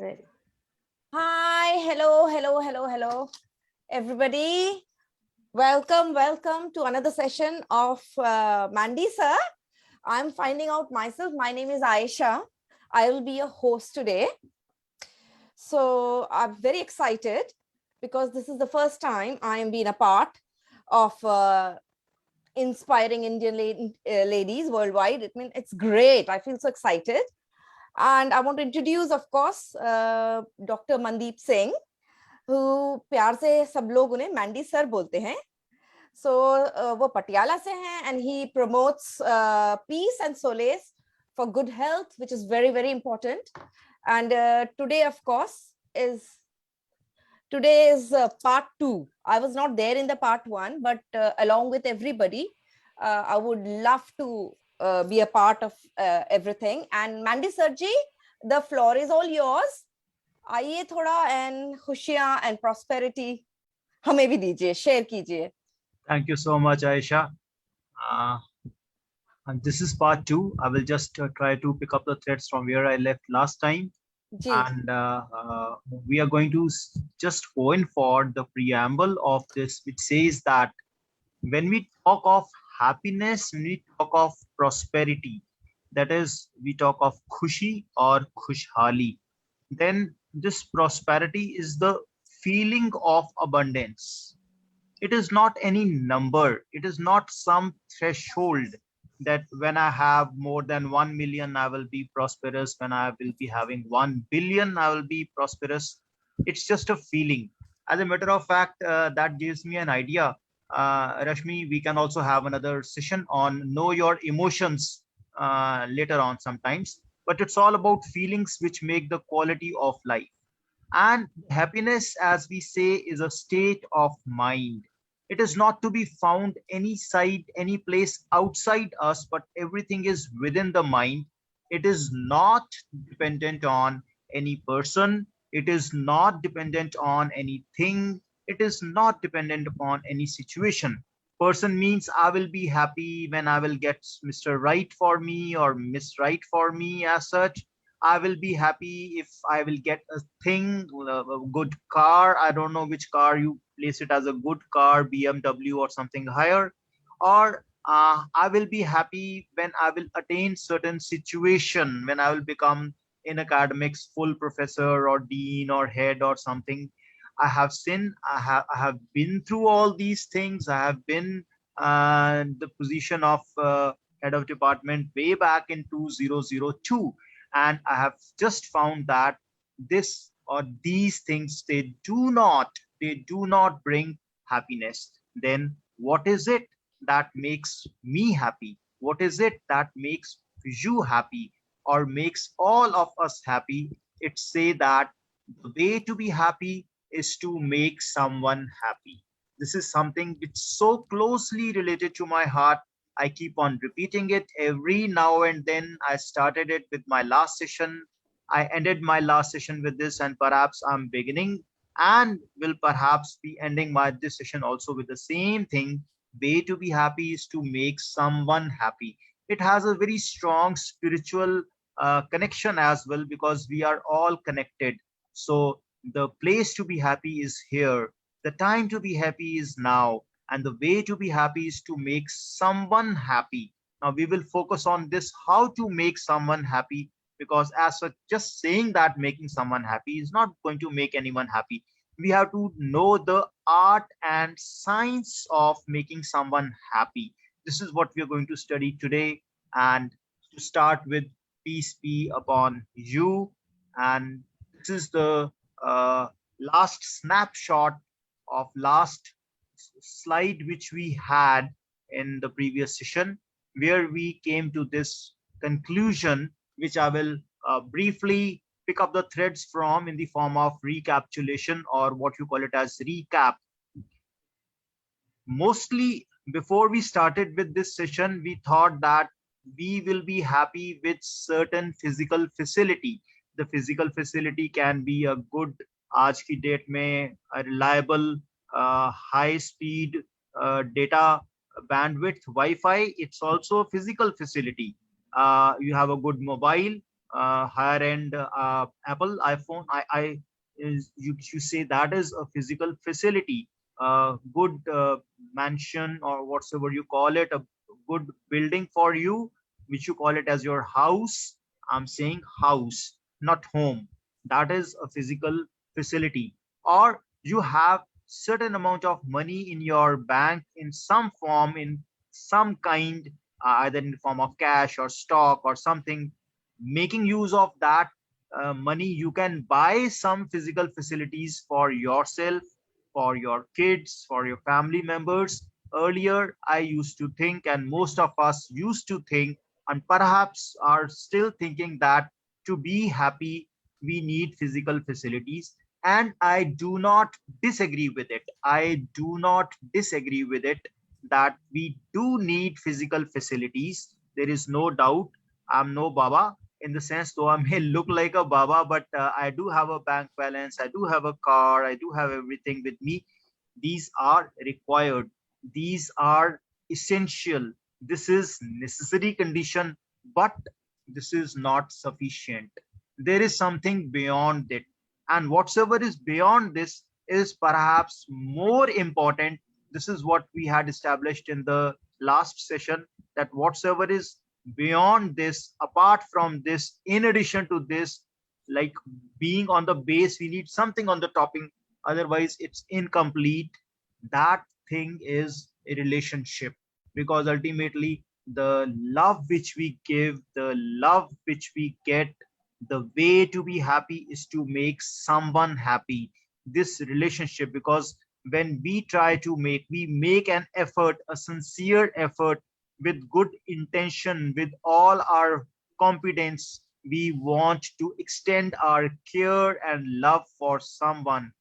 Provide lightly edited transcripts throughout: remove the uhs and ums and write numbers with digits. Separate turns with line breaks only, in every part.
Ready. Hi, hello, everybody. Welcome to another session of Mandy Sir. I'm finding out myself. My name is Aisha. I will be your host today. So I'm very excited because this is the first time I am being a part of inspiring Indian ladies worldwide. It's great. I feel so excited. And I want to introduce, of course, Dr. Mandeep Singh, who प्यार से सब लोग उन्हें Mandy sir बोलते हैं. So वो पटियाला से हैं, and he promotes peace and solace for good health, which is very, very important. And today, of course, is part 2. I was not there in the part 1, but along with everybody, I would love to be a part of everything. And Mandy Sarji, the floor is all yours. आइए थोड़ा and खुशियां and prosperity हमें भी दीजिए, share कीजिए.
Thank you so much, Aisha. And this is part 2. I will just try to pick up the threads from where I left last time.
Ji.
And we are going to just go in for the preamble of this, which says that when we talk of happiness, when we talk of prosperity, that is, we talk of khushi or khushhali, then this prosperity is the feeling of abundance. It is not any number. It is not some threshold that when I have more than 1 million, I will be prosperous. When I will be having 1 billion, I will be prosperous. It's just a feeling. As a matter of fact, that gives me an idea. Rashmi, we can also have another session on know your emotions later on sometimes. But it's all about feelings which make the quality of life. And happiness, as we say, is a state of mind. It is not to be found any side, any place outside us, but everything is within the mind. It is not dependent on any person. It is not dependent on anything. It is not dependent upon any situation. Person means I will be happy when I will get Mr. Right for me or Miss Right for me as such. I will be happy if I will get a thing, a good car. I don't know which car you place it as a good car, BMW or something higher. Or I will be happy when I will attain certain situation, when I will become in academics full professor or dean or head or something. I have seen, I have been through all these things. I have been the position of head of department way back in 2002, and I have just found that this or these things, they do not bring happiness. Then what is it that makes me happy? What is it that makes you happy or makes all of us happy? It's say that the way to be happy is to make someone happy. This is something which is so closely related to my heart. I keep on repeating it every now and then. I started it with my last session. I ended my last session with this, and perhaps I'm beginning and will perhaps be ending my this session also with the same thing. Way to be happy is to make someone happy. It has a very strong spiritual connection as well, because we are all connected. So the place to be happy is here. The time to be happy is now, and the way to be happy is to make someone happy. Now we will focus on this, how to make someone happy, because as such, just saying that making someone happy is not going to make anyone happy. We have to know the art and science of making someone happy. This is what we are going to study today. And to start with, peace be upon you. And this is the last snapshot of last slide which we had in the previous session, where we came to this conclusion, which I will briefly pick up the threads from in the form of recapitulation, or what you call it as recap. Mostly before we started with this session, we thought that we will be happy with certain physical facility. The physical facility can be a good, आज की date में a reliable high speed data bandwidth Wi-Fi. It's also a physical facility. You have a good mobile, higher end Apple iPhone, you say that is a physical facility, good mansion or whatsoever you call it, a good building for you, which you call it as your house. I'm saying house, not home. That is a physical facility. Or you have certain amount of money in your bank in some form, in some kind, either in the form of cash or stock or something. Making use of that money, you can buy some physical facilities for yourself, for your kids, for your family members. Earlier I used to think, and most of us used to think, and perhaps are still thinking, that to be happy we need physical facilities. And I do not disagree with it. I do not disagree with it, that we do need physical facilities. There is no doubt. I'm no Baba, in the sense, though I may look like a Baba, but I do have a bank balance, I do have a car, I do have everything with me. These are required, these are essential, this is necessary condition, but this is not sufficient. There is something beyond it, and whatsoever is beyond this is perhaps more important. This is what we had established in the last session, that whatsoever is beyond this, apart from this, in addition to this, like being on the base, we need something on the topping, otherwise it's incomplete. That thing is a relationship, because ultimately the love which we give, the love which we get, the way to be happy is to make someone happy. This relationship, because when we make an effort, a sincere effort, with good intention, with all our competence, we want to extend our care and love for someone.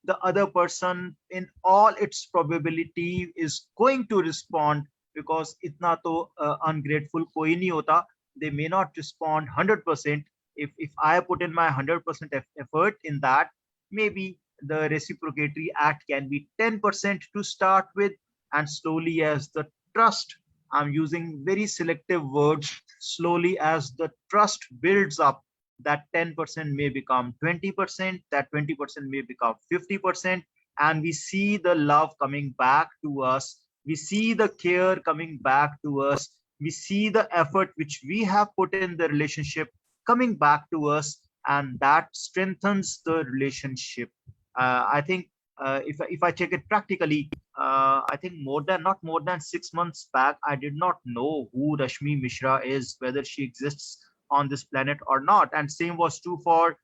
The other person, in all its probability, is going to respond, because itna to ungrateful koi nahi hota. They may not respond 100%. If I put in my 100% effort in that, maybe the reciprocatory act can be 10% to start with, and slowly as the trust, I'm using very selective words, slowly as the trust builds up, that 10% may become 20%, that 20% may become 50%, and we see the love coming back to us, we see the care coming back to us, we see the effort which we have put in the relationship coming back to us, and that strengthens the relationship. I think if I take it practically, I think not more than 6 months back, I did not know who Rashmi Mishra is, whether she exists on this planet or not, and same was true for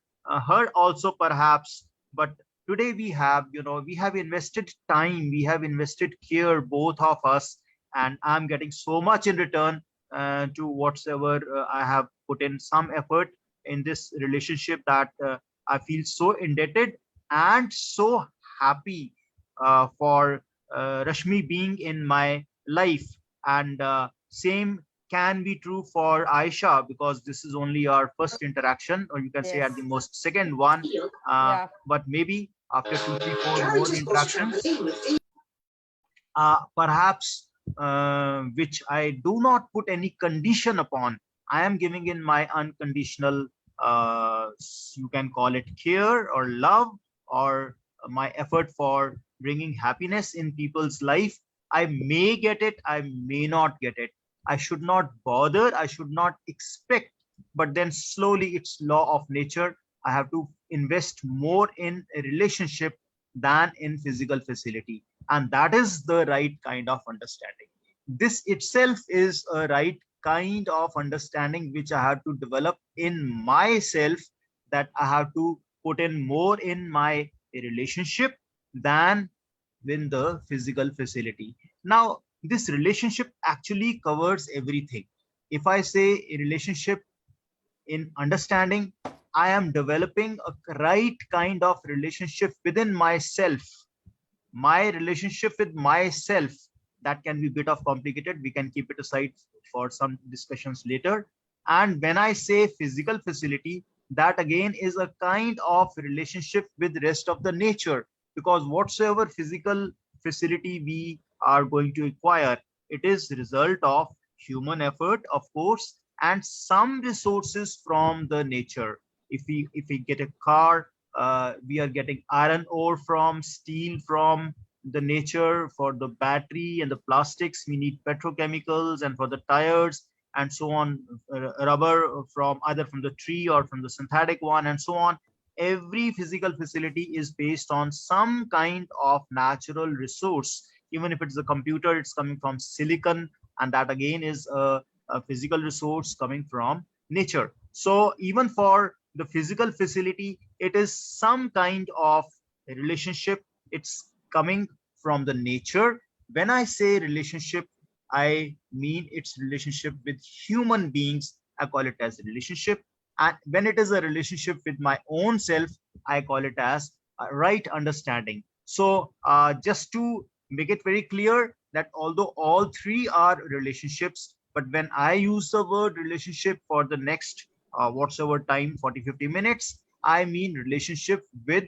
her also, perhaps. But today we have invested time, we have invested care, both of us, and I'm getting so much in return to whatsoever I have put in some effort in this relationship, that I feel so indebted and so happy for Rashmi being in my life. And same can be true for Aisha, because this is only our first interaction, or you can say
Yes.
at the most second one.
Yeah.
But maybe after 2, 3, 4 more interactions, perhaps which I do not put any condition upon. I am giving in my unconditional, you can call it care or love, or my effort for bringing happiness in people's life. I may get it, I may not get it. I should not bother, I should not expect. But then slowly, it's law of nature. I have to invest more in a relationship than in physical facility, and that is the right kind of understanding. This itself is a right kind of understanding which I have to develop in myself, that I have to put in more in my relationship than in the physical facility. Now, this relationship actually covers everything. If I say a relationship in understanding, I am developing a right kind of relationship within myself. My relationship with myself, that can be a bit of complicated, we can keep it aside for some discussions later. And when I say physical facility, that again is a kind of relationship with rest of the nature, because whatsoever physical facility we are going to acquire, it is result of human effort, of course, and some resources from the nature. If we get a car, we are getting iron ore from, steel from the nature. For the battery and the plastics, we need petrochemicals, and for the tires and so on, rubber from either from the tree or from the synthetic one, and so on. Every physical facility is based on some kind of natural resource. Even if it's a computer, it's coming from silicon, and that again is a physical resource coming from nature. So even for the physical facility, it is some kind of relationship. It's coming from the nature. When I say relationship, I mean its relationship with human beings. I call it as a relationship. And when it is a relationship with my own self, I call it as a right understanding. So just to make it very clear that although all three are relationships, but when I use the word relationship for the next whatsoever time, 40-50 minutes, I mean relationship with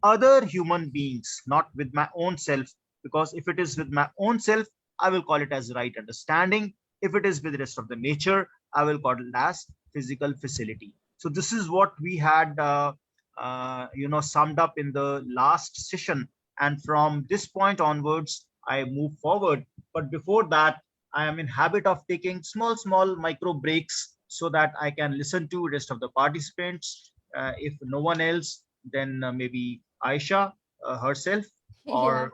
other human beings, not with my own self. Because if it is with my own self, I will call it as right understanding. If it is with the rest of the nature, I will call it as physical facility. So this is what we had summed up in the last session, and from this point onwards I move forward. But before that, I am in habit of taking small micro breaks so that I can listen to rest of the participants. If no one else, then maybe Aisha herself,
Yeah.
or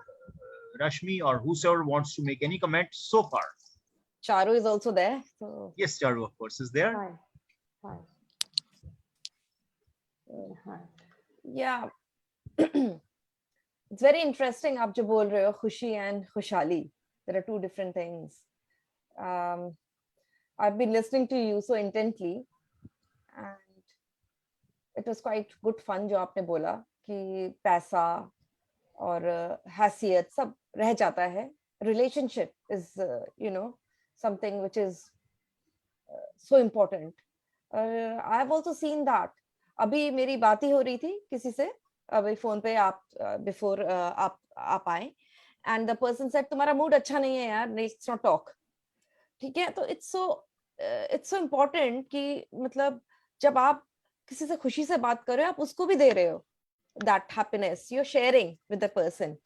Rashmi, or whosoever wants to make any comment so far.
Charu is also there. So
Yes, Charu, of course, is there.
Hi. Hi. Hi.
yeah, it's very interesting. आप जो बोल रहे हो खुशी and खुशहाली, there are two different things. Um, I've been listening to you so intently, and it was quite good fun जो आपने बोला कि पैसा और हैसियत सब रह जाता है. Relationship is something which is so important. I've also seen that. अभी मेरी बात ही हो रही थी किसी से अभी फोन पे, आप बिफोर आप आए, एंड द पर्सन सेड तुम्हारा मूड अच्छा नहीं है यार, लेट्स नॉट टॉक. ठीक है, तो इट्स सो इम्पोर्टेंट कि मतलब जब आप किसी से खुशी से बात कर रहे हो, आप उसको भी दे रहे हो that happiness you're sharing with the person.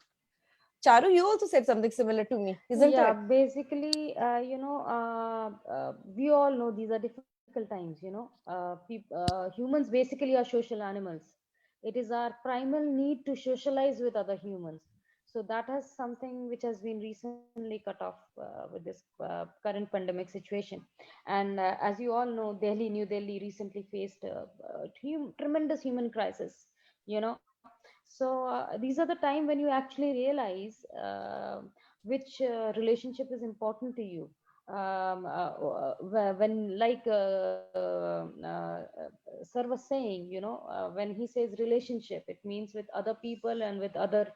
Charu, you also said something similar to me, isn't
Yeah,
it?
basically, we all know these are difficult times, humans basically are social animals. It is our primal need to socialize with other humans. So that has something which has been recently cut off with this current pandemic situation. And as you all know, New Delhi recently faced a tremendous human crisis, you know. So these are the time when you actually realize which relationship is important to you. When like Sir was saying, when he says relationship, it means with other people and with other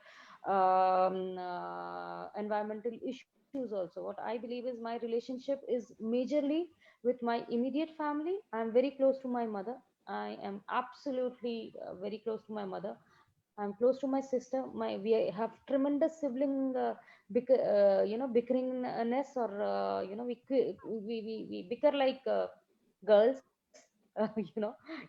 environmental issues also. What I believe is my relationship is majorly with my immediate family. I am very close to my mother. I am absolutely very close to my mother. I'm close to my sister. We have tremendous sibling bickeringness, or we bicker like girls,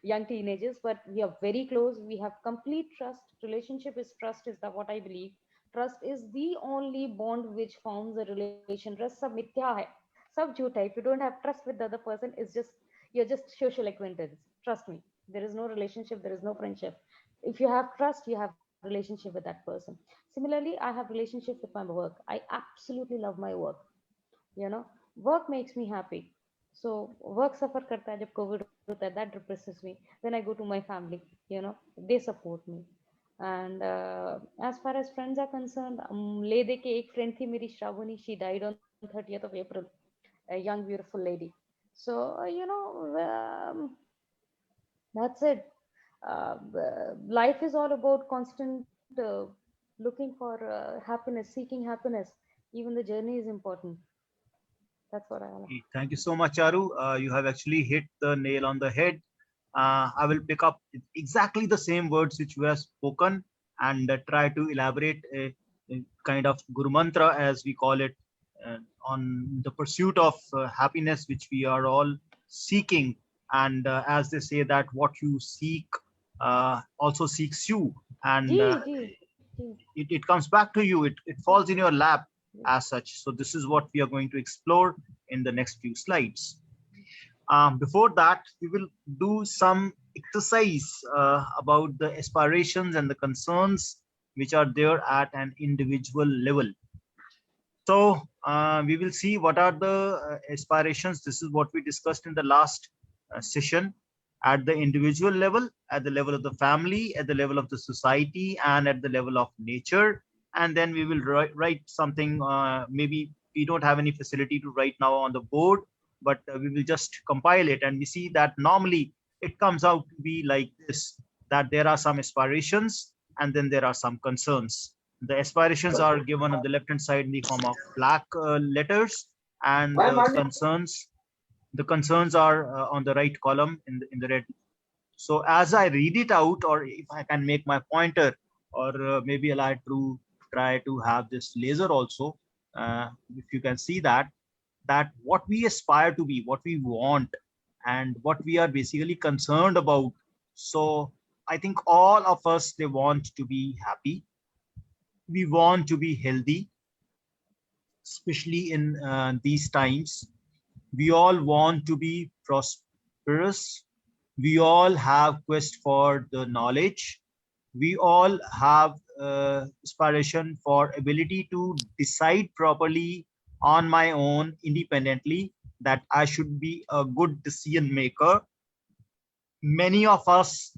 young teenagers. But we are very close. We have complete trust. Relationship is trust, is that what I believe. Trust is the only bond which forms a relation. Rest सब मिथ्या है, सब झूठ है. If you don't have trust with the other person, you're just social acquaintance. Trust me, there is no relationship, there is no friendship. If you have trust, you have relationship with that person. Similarly, I have relationship with my work. I absolutely love my work. you know Work makes me happy. So work suffer karta hai jab covid hota hai, that depresses me. Then I go to my family. They support me. And as far as friends are concerned, le de ke ek friend thi meri, Shravani. She died on 30th of April, a young beautiful lady. So that's it. Life is all about constant looking for happiness, seeking happiness. Even the journey is important. That's what I like.
Okay, thank you so much, Charu. You have actually hit the nail on the head. I will pick up exactly the same words which you have spoken, and try to elaborate a kind of guru mantra, as we call it, on the pursuit of happiness, which we are all seeking, and as they say that what you seek also seeks you, and
Ji, ji, ji.
it comes back to you, it falls in your lap as such. So this is what we are going to explore in the next few slides. Before that, we will do some exercise about the aspirations and the concerns which are there at an individual level. So we will see what are the aspirations. This is what we discussed in the last session, at the individual level, at the level of the family, at the level of the society, and at the level of nature. And then we will write something, maybe we don't have any facility to write now on the board, but we will just compile it, and we see that normally it comes out to be like this, that there are some aspirations and then there are some concerns. The aspirations are given on the left hand side in the form of black letters, and the concerns are on the right column in the red. So as I read it out, or if I can make my pointer, or maybe I'll try to have this laser also, if you can see that what we aspire to be, what we want, and what we are basically concerned about. So I think all of us, they want to be happy, we want to be healthy, especially in these times. We all want to be prosperous. We all have quest for the knowledge. We all have aspiration for ability to decide properly on my own independently, that I should be a good decision maker. Many of us,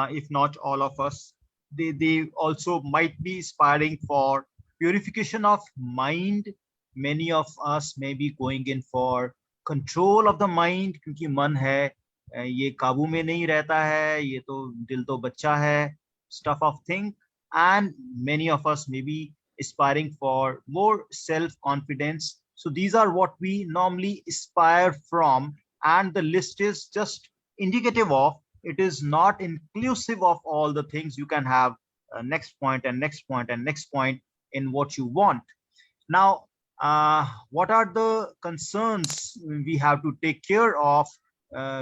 if not all of us, they also might be aspiring for purification of mind. Many of us may be going in for control of the mind, क्योंकि मन है ये काबू में नहीं रहता है, ये तो दिल तो बच्चा है, stuff of thing. And many of us may be aspiring for more self confidence. So these are what we normally aspire from, and the list is just indicative of, it is not inclusive of all the things. You can have next point and next point and next point in what you want. Now what are the concerns we have to take care of,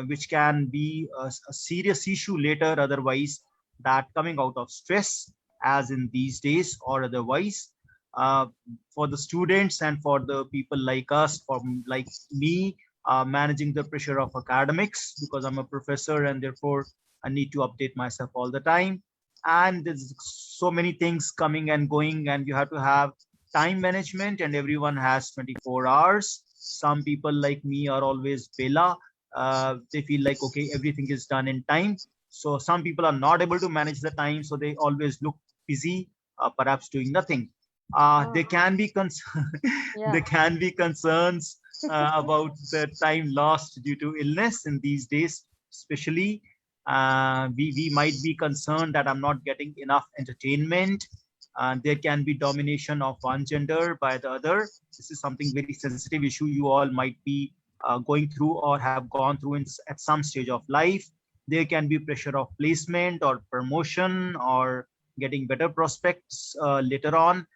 which can be a serious issue later, otherwise, that coming out of stress, as in these days, or otherwise, for the students and for the people like us, for like me, managing the pressure of academics, because I'm a professor and therefore I need to update myself all the time, and there's so many things coming and going, and you have to have time management, and everyone has 24 hours. Some people like me are always bela. They feel like, okay, everything is done in time. So some people are not able to manage the time, so they always look busy, perhaps doing nothing. There can be there can be concerns about the time lost due to illness in these days, especially. We might be concerned that I'm not getting enough entertainment. There can be domination of one gender by the other. This is something very sensitive issue you all might be going through or have gone through at some stage of life. There can be pressure of placement or promotion or getting better prospects later on.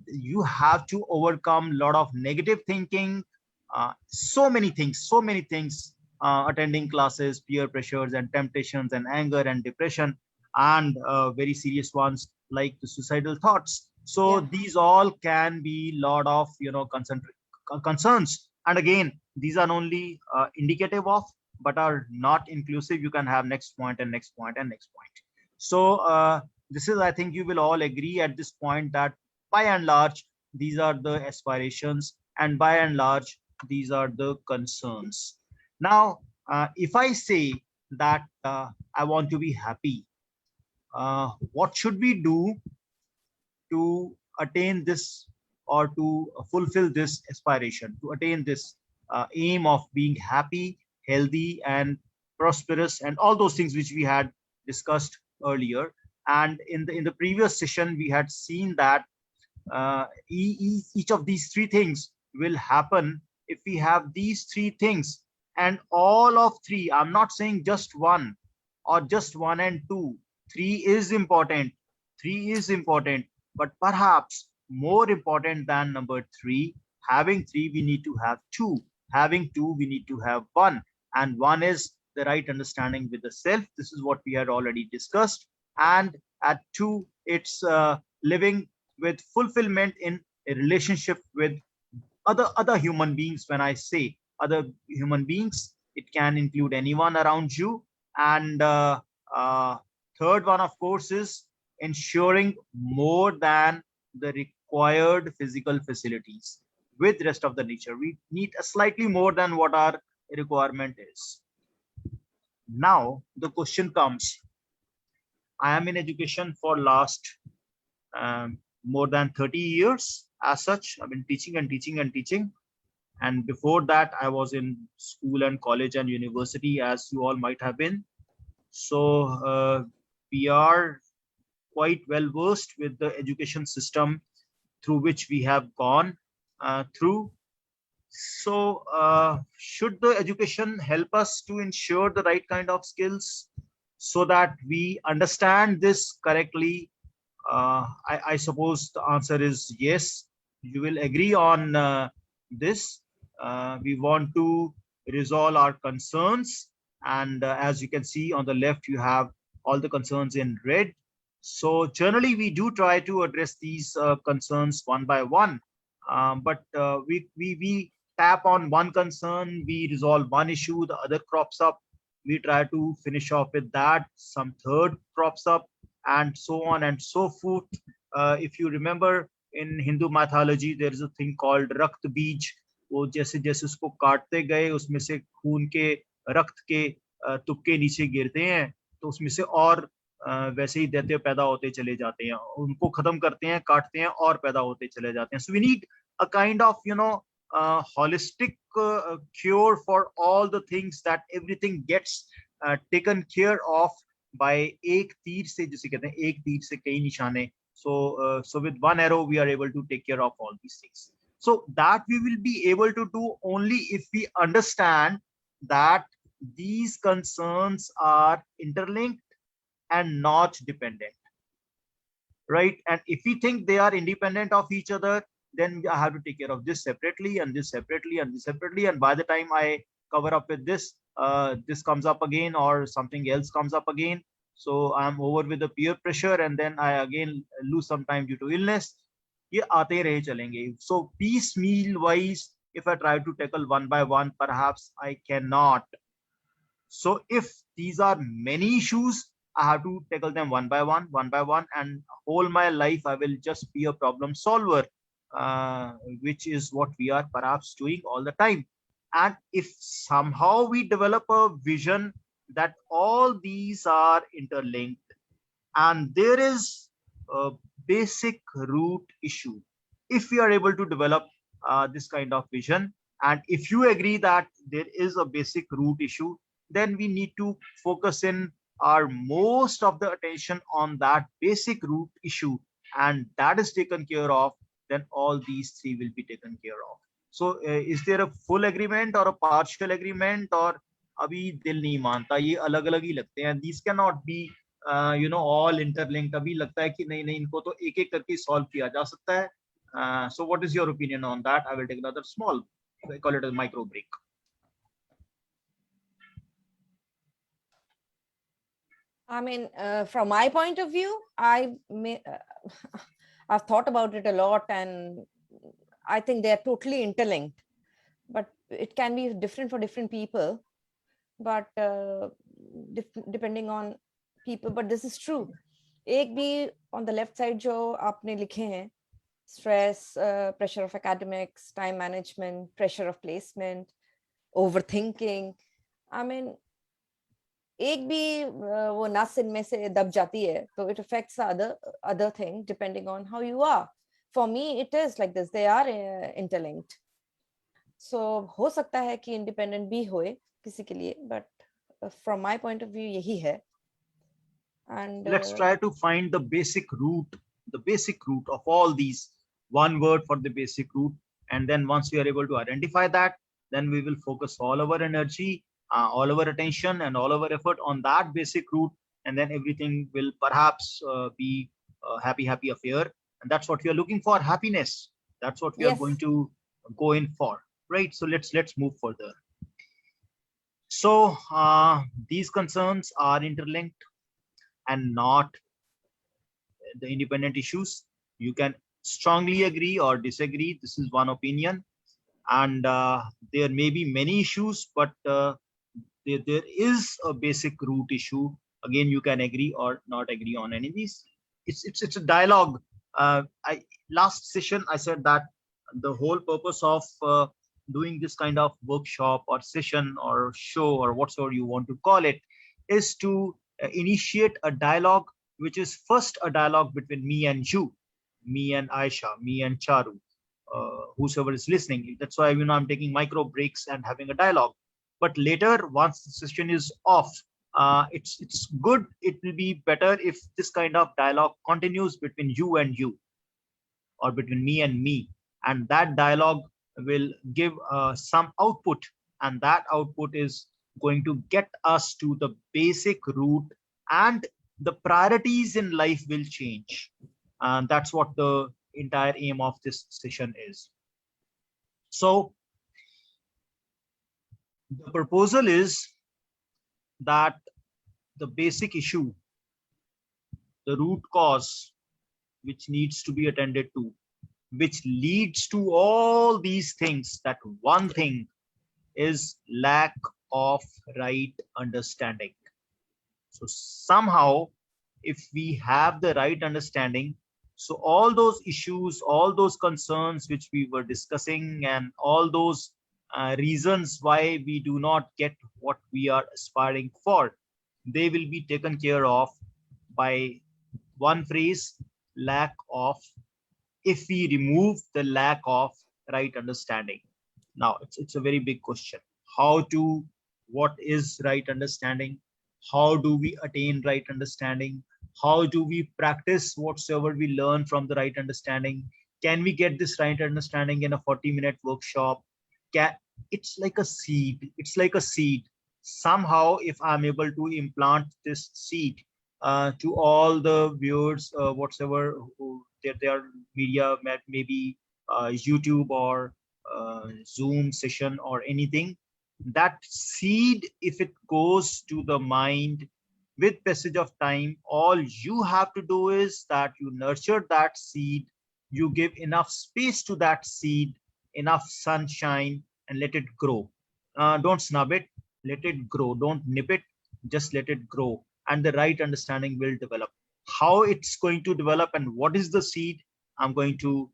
You have to overcome a lot of negative thinking, so many things, attending classes, peer pressures and temptations and anger and depression, and very serious ones like the suicidal thoughts. So these all can be a lot of concerns, and again, these are only indicative of, but are not inclusive. You can have next point and next point and next point. So this is, I think you will all agree at this point, that by and large these are the aspirations, and by and large these are the concerns. Now if I say that I want to be happy, what should we do to attain this, or to fulfill this aspiration, to attain this aim of being happy, healthy and prosperous, and all those things which we had discussed earlier. And in the previous session we had seen that each of these three things will happen if we have these three things, and all of three. I'm not saying just one or just one and two. Three is important, but perhaps more important than number three. Having three, we need to have two. Having two, we need to have one. and one is the right understanding with the self. This is what we had already discussed. And at 2, it's living with fulfillment in a relationship with other human beings. When I say other human beings, it can include anyone around you. And uh, third one, of course, is ensuring more than the required physical facilities with rest of the nature. We need a slightly more than what our requirement is. Now the question comes, I am in education for last more than 30 years. As such, I've been teaching and teaching and teaching. And before that, I was in school and college and university, as you all might have been. So we are quite well versed with the education system through which we have gone through. So should the education help us to ensure the right kind of skills so that we understand this correctly? I suppose the answer is yes. You will agree on this. We want to resolve our concerns, and as you can see on the left, you have all the concerns in red. So generally, we do try to address these concerns one by one, but we tap on one concern, we resolve one issue, the other crops up, we try to finish off with that, some third crops up, and so on and so forth. If you remember, in Hindu mythology, there is a thing called Rakt Bij. वो जैसे जैसे उसको काटते गए, उसमें से खून के रक्त के तुक्के नीचे गिरते हैं, तो उसमें से और वैसे ही दैत्य पैदा होते चले जाते हैं, उनको खत्म करते हैं, काटते हैं और पैदा होते चले जाते हैं. So we need a kind of holistic cure for all the things, that everything gets taken care of by एक तीर से, जिसे कहते हैं एक तीर से कई निशाने. So with one arrow we are able to take care of all these things. So that we will be able to do only if we understand that these concerns are interlinked and not dependent, right? And if we think they are independent of each other, then I have to take care of this separately and this separately and this separately. And by the time I cover up with this, this comes up again, or something else comes up again. So I'm over with the peer pressure, and then I again lose some time due to illness. ये आते रहे चलेंगे. So piecemeal wise, if I try to tackle one by one, perhaps I cannot. So if these are many issues, I have to tackle them one by one, and whole my life I will just be a problem solver, which is what we are perhaps doing all the time. And if somehow we develop a vision that all these are interlinked, and there is a basic root issue, if we are able to develop this kind of vision, and if you agree that there is a basic root issue, then we need to focus in our most of the attention on that basic root issue, and that is taken care of, then all these three will be taken care of. So is there a full agreement or a partial agreement, or abhi dil nahi manta, ye alag alag hi lagte hain, these cannot be all interlinked. Abhi lagta hai ki nahi inko to ek ek karke solve kiya ja sakta hai. So what is your opinion on that? I will take another small, I call it a micro break.
I mean, from my point of view, I've thought about it a lot, and I think they are totally interlinked, but it can be different for different people, but depending on people. But this is true. एक भी on the left side जो आपने लिखे हैं, stress, pressure of academics, time management, pressure of placement, overthinking. I mean, एक भी वो नस इनमें से दब जाती है, तो it affects the other thing depending on how you are. For me, it is like this. They are interlinked. So हो सकता है कि independent भी होए किसी के लिए, but from my point of view, यही है. And
let's try to find the basic root of all these. One word for the basic root, and then once we are able to identify that, then we will focus all our energy, all our attention, and all our effort on that basic root, and then everything will perhaps be a happy affair. And that's what we are looking for, happiness. That's what we are going to go in for, right? So let's move further. So these concerns are interlinked and not the independent issues. You can strongly agree or disagree. This is one opinion, and there may be many issues, but there is a basic root issue. Again, you can agree or not agree on any of these. It's a dialogue. I last session I said that the whole purpose of doing this kind of workshop or session or show or whatsoever you want to call it is to initiate a dialogue, which is first a dialogue between me and you, me and Aisha, me and Charu, whosoever is listening. That's why I'm taking micro breaks and having a dialogue. But later, once the session is off, it's good. It will be better if this kind of dialogue continues between you and you, or between me and me, and that dialogue will give some output, and that output is going to get us to the basic root, and the priorities in life will change, and that's what the entire aim of this session is. So the proposal is that the basic issue, the root cause which needs to be attended to, which leads to all these things, that one thing is lack of right understanding. So somehow, if we have the right understanding, so all those issues, all those concerns which we were discussing, and all those reasons why we do not get what we are aspiring for, they will be taken care of by one phrase: lack of. If we remove the lack of right understanding. Now it's a very big question. What is right understanding? How do we attain right understanding? How do we practice whatsoever we learn from the right understanding? Can we get this right understanding in a 40-minute workshop? It's like a seed. It's like a seed. Somehow, if I'm able to implant this seed to all the viewers, whatsoever their media, maybe YouTube or Zoom session or anything, that seed, if it goes to the mind with passage of time, all you have to do is that you nurture that seed, you give enough space to that seed, enough sunshine, and let it grow. Don't snub it, let it grow. Don't nip it, just let it grow, and the right understanding will develop. How it's going to develop and what is the seed, I'm going to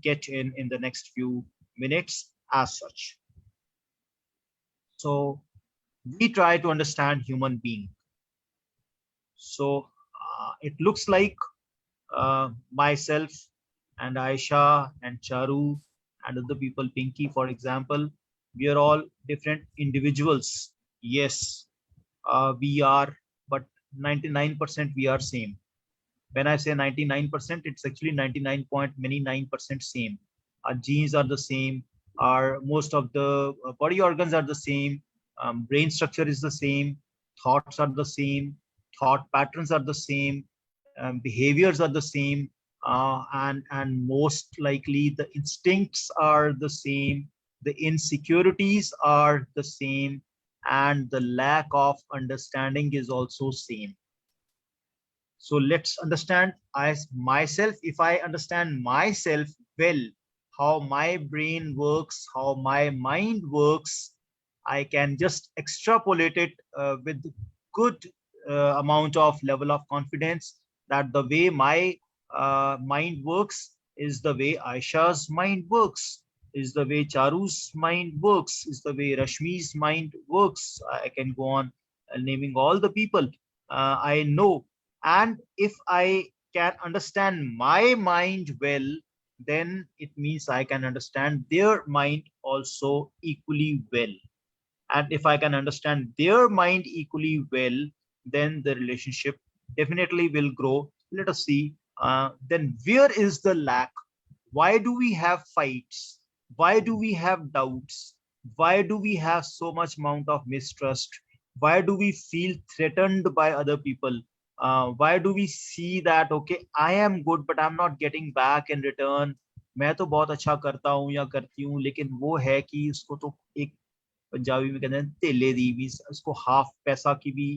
get in the next few minutes as such. So we try to understand human being. So it looks like myself and Aisha and Charu and other people, Pinky, for example, we are all different individuals. Yes, we are, but 99% we are same. When I say 99%, it's actually 99 point many 9% same. Our genes are the same. Our most of the body organs are the same. Brain structure is the same. Thoughts are the same. Thought patterns are the same. Behaviors are the same. And most likely the instincts are the same. The insecurities are the same. And the lack of understanding is also same. So let's understand myself. If I understand myself well, how my brain works, how my mind works, I can just extrapolate it with good amount of level of confidence that the way my mind works is the way Aisha's mind works, is the way Charu's mind works, is the way Rashmi's mind works. I can go on naming all the people I know. And if I can understand my mind well, then it means I can understand their mind also equally well. And if I can understand their mind equally well, then the relationship definitely will grow. Let us see. Then where is the lack? Why do we have fights? Why do we have doubts? Why do we have so much amount of mistrust? Why do we feel threatened by other people? Why do we see that, okay, I am good, but I'm not getting back in return? मैं तो बहुत अच्छा करता हूँ या करती हूँ, लेकिन वो है कि उसको तो एक पंजाबी में कहते हैं तेले दी, मींस उसको हाफ पैसा की भी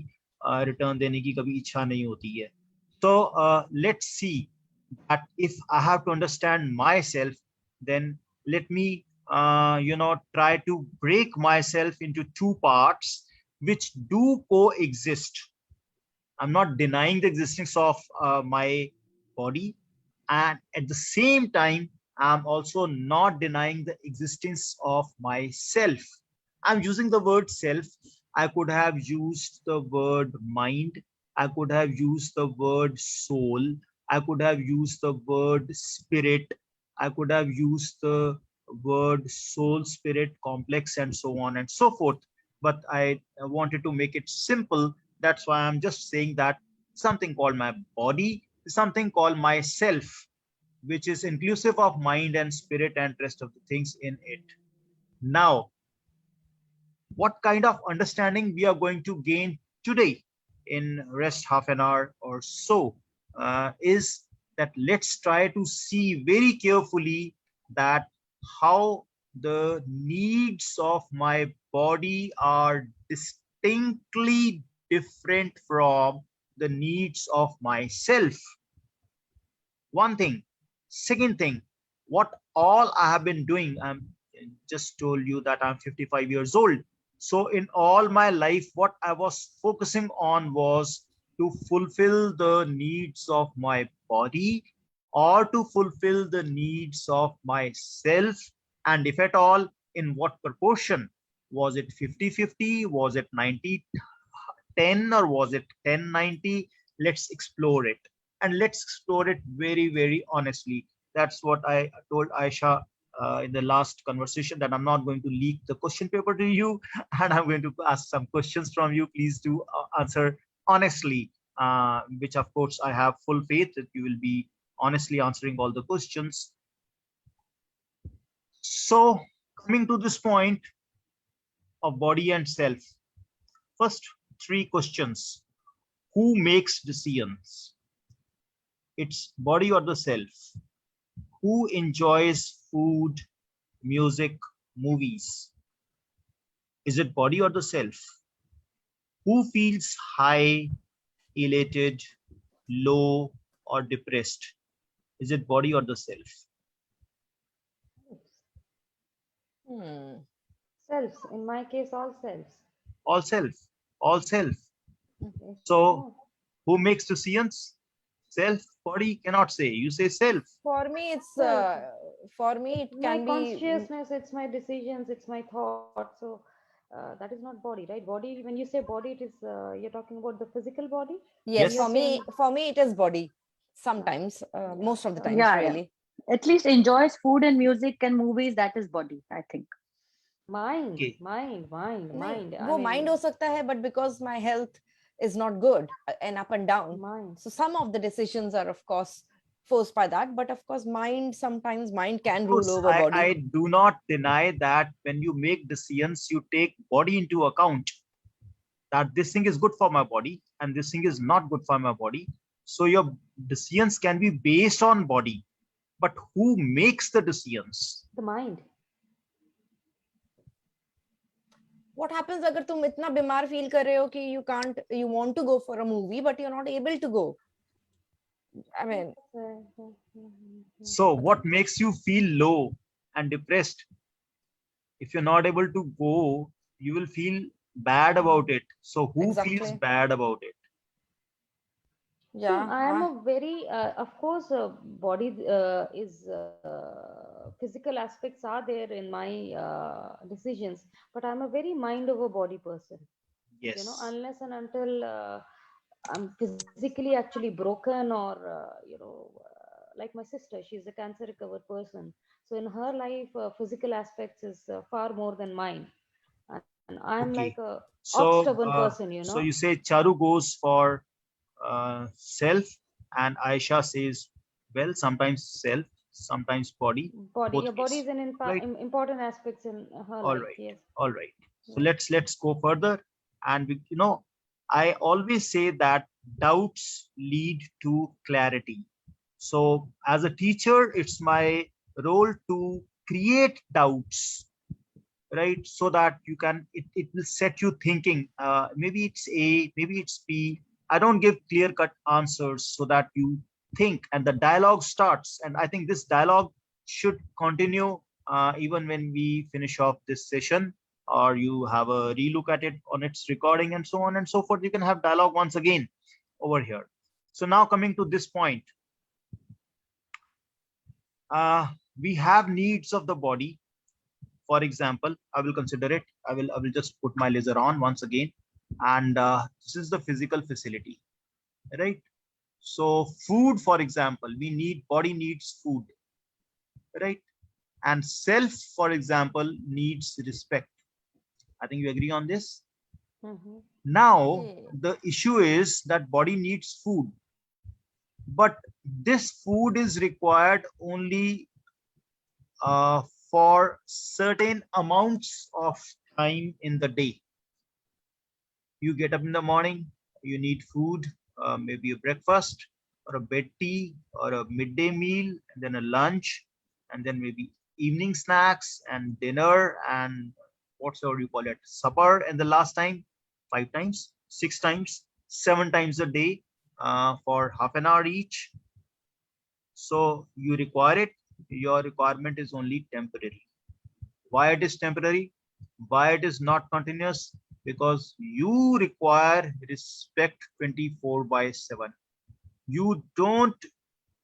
रिटर्न देने की कभी इच्छा नहीं होती है. So let's see that if I have to understand myself, then let me try to break myself into two parts which do coexist. I'm not denying the existence of my body, and at the same time I'm also not denying the existence of myself. I'm using the word self. I could have used the word mind. I could have used the word soul. I could have used the word spirit. I could have used the word soul, spirit, complex, and so on and so forth. But I wanted to make it simple. That's why I'm just saying that something called my body, something called myself, which is inclusive of mind and spirit and rest of the things in it. Now, what kind of understanding we are going to gain today in rest half an hour or so is that let's try to see very carefully that how the needs of my body are distinctly different from the needs of myself. One thing. Second thing, what all I have been doing, I'm just told you that I'm 55 years old. So in all my life, what I was focusing on was to fulfill the needs of my body or to fulfill the needs of myself. And if at all, in what proportion? Was it 50-50? Was it 90-10? Or was it 10-90? Let's explore it. And let's explore it very, very honestly. That's what I told Aisha in the last conversation, that I'm not going to leak the question paper to you, and I'm going to ask some questions from you. Please do answer honestly, which of course I have full faith that you will be honestly answering all the questions. So coming to this point of body and self, first three questions. Who makes decisions? It's body or the self? Who enjoys food, music, movies? Is it body or the self? Who feels high, elated, low, or depressed? Is it body or the self?
Selves. In my case, all selves.
All self. All self.
Okay.
So
Oh,
who makes decisions? Self, body cannot say. You say self.
For me, it's
Self.
for me it
My
can be
consciousness, it's my decisions, it's my thoughts. So that is not body, right? Body, when you say body, it is you're talking about the physical body.
yes.
Yes.
For me, it is body. Sometimes,
Yeah.
most of the
So
times,
Yeah,
really.
at least enjoys food and music and movies. That is body, I think.
mind,
Okay.
mind, mind,
नहीं,
mind. I
वो mind
mean,
हो सकता है, but because my health is not good and up and down,
mind.
so some of the decisions are of course forced by that. But of course, sometimes mind can
Of
rule
course,
over body.
I do not deny that when you make decisions, you take body into account, that this thing is good for my body and this thing is not good for my body. So your decisions can be based on body, but who makes the decisions?
The mind.
What happens अगर तुम इतना बीमार feel कर रहे हो कि you want to go for a movie but you're not able to go? I mean,
So what makes you feel low and depressed? If you're not able to go, you will feel bad about it. So who feels
Exactly.
bad about it?
See,
yeah,
I am a very, of course, body is physical aspects are there in my decisions, but I'm a very mind over body person.
Yes.
Unless and until I'm physically actually broken, or like my sister, she's a cancer recovered person. So in her life, physical aspects is far more than mine, and I'm like a
Okay.
off
So
stubborn person.
so you say Charu goes for self, and Aisha says, well, sometimes self, sometimes body,
Body,
both
your body
ways.
is an
Right.
important aspects in her
All
life.
right.
Yes.
All right. So
Yeah.
let's go further. And I always say that doubts lead to clarity. So as a teacher, it's my role to create doubts right? So that you can, it will set you thinking. Maybe it's A, maybe it's B. I don't give clear cut answers, so that you think and the dialogue starts. And I think this dialogue should continue even when we finish off this session, or you have a relook at it on its recording and so on and so forth. You can have dialogue once again over here. So now coming to this point, we have needs of the body. For example, I will consider it. I will just put my laser on once again, and this is the physical facility, right? So food, for example, body needs food, right? And self, for example, needs respect. I think you agree on this.
Mhm.
Now,
Yeah.
the issue is that body needs food, but this food is required only uh, for certain amounts of time in the day. You get up in the morning, you need food, maybe a breakfast or a bed tea or a midday meal, and then a lunch, and then maybe evening snacks and dinner and whatsoever you call it, supper, and the last time, 5 times, 6 times, 7 times a day for half an hour each. So you require it. Your requirement is only temporary. Why it is temporary? Why it is not continuous? Because you require respect 24/7. You don't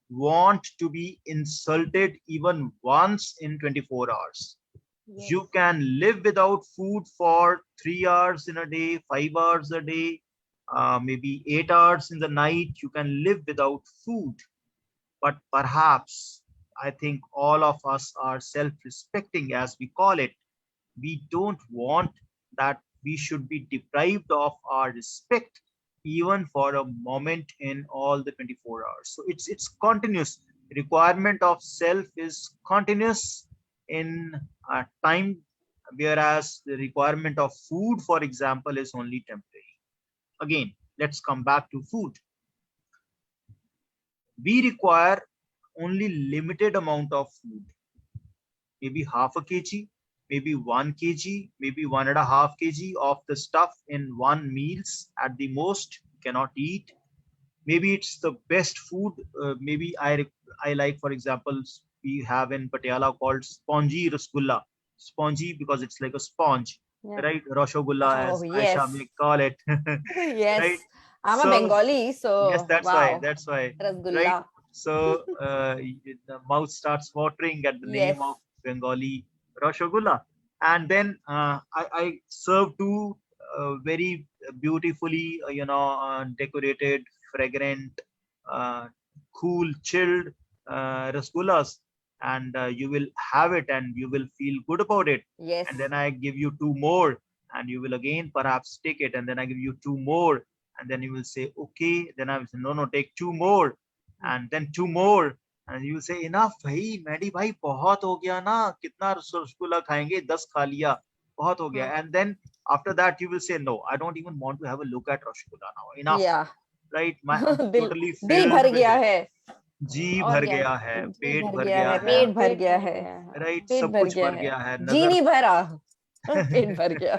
want to be insulted even once in 24 hours.
Yes.
You can live without food for 3 hours in a day, 5 hours a day, maybe 8 hours in the night. You can live without food. But perhaps I think all of us are self respecting, as we call it. We don't want that we should be deprived of our respect even for a moment in all the 24 hours. So it's continuous. Requirement of self is continuous in time, whereas the requirement of food, for example, is only temporary. Again, let's come back to food. We require only limited amount of food, maybe half a kg, maybe 1 kg, maybe 1.5 kg of the stuff in one meals at the most. Cannot eat. Maybe it's the best food. Maybe I like, for example, we have in Patiala called spongy rasgulla. Spongy because it's like a sponge,
Yeah.
right? Rasgulla,
Oh,
as Aisha
yes.
may call it, right?
Yes. I'm a
So
Bengali,
yes,
so
that's why.
wow.
That's why, right?
Rasgulla.
So the mouth starts watering at the
Yes.
name of Bengali Rasgulla. And then I serve two very beautifully, decorated, fragrant, uh, cool, chilled rasgullas. And you will have it and you will feel good about it.
Yes.
And then I give you two more, and you will again perhaps take it. And then I give you two more, and then you will say, okay. Then I will say, no, no, take two more, and then two more. And you will say, enough भाई Maddie भाई बहुत हो गया ना, कितना रसगुल्ला खाएंगे, 10 खा लिया, बहुत हो गया. And then after that you will say, no, I don't even want to have a look at rasgulla now, enough,
Yeah.
right? I'm
दिल
totally
दिल भर
filled with
गया
it.
है.
जी
और
भर
क्या?
गया है,
जी
पेट
भर
भर
गया
गया
है,
है,
पेट भर गया
भर
है,
गया है.
राइट?
पेट
सब
भर
कुछ
गया
भर
है,
गया है,
जी
नजर
नहीं भरा, पेट भर गया.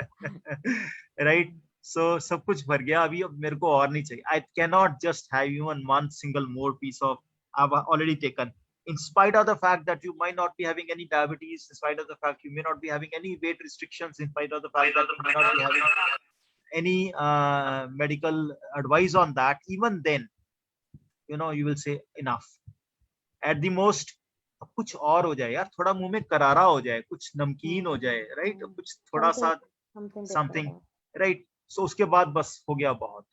राइट. सो सब कुछ भर गया, अभी अब मेरे को और नहीं चाहिए. I can not just have even one single more piece of I've already taken. In spite of the fact that you might not be having any diabetes, in spite of the fact you may not be having any weight restrictions, in spite of the fact that you may not be having any medical advice on that, even then, you will say enough. At the most, अब कुछ और हो जाए यार, थोड़ा मुंह में करारा हो जाए, कुछ नमकीन हो जाए, राइट? कुछ थोड़ा सा
Something
something,
different.
Right? So उसके बाद बस हो गया बहुत.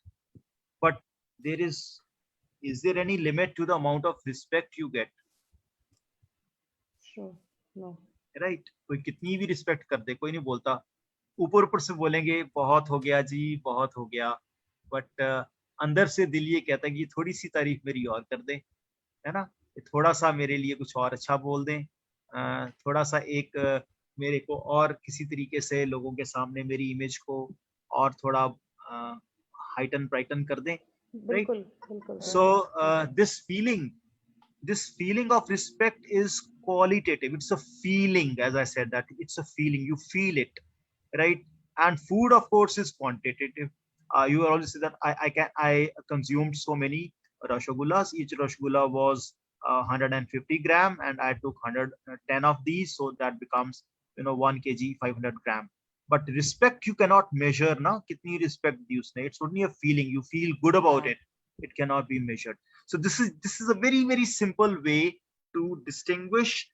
But there is there any limit to the amount of respect you get?
Sure. No.
Right? कोई कितनी भी रिस्पेक्ट कर दे, कोई नहीं बोलता. ऊपर ऊपर से बोलेंगे बहुत हो गया जी, बहुत हो गया, बट अंदर से दिल ये कहता है कि थोड़ी सी तारीफ मेरी और कर दे, है ना? थोड़ा सा मेरे लिए कुछ और अच्छा बोल दें, थोड़ा सा एक मेरे को और किसी तरीके से लोगों के सामने मेरी इमेज को और थोड़ा हाइटन ब्राइटन कर दें, right?
बिल्कुल बिल्कुल.
So this feeling this feeling of respect is qualitative. It's a feeling, as I said, that it's a feeling. You feel it, right? And food, of course, is quantitative. You already said that I consumed so many rasagullas. Each rasgulla was 150 gram, and I took 110 of these, so that becomes 1 kg 500 gram. But respect you cannot measure, na? Kitni respect do you say? It's only a feeling. You feel good about
Yeah.
it. It cannot be measured. So this is a very, very simple way to distinguish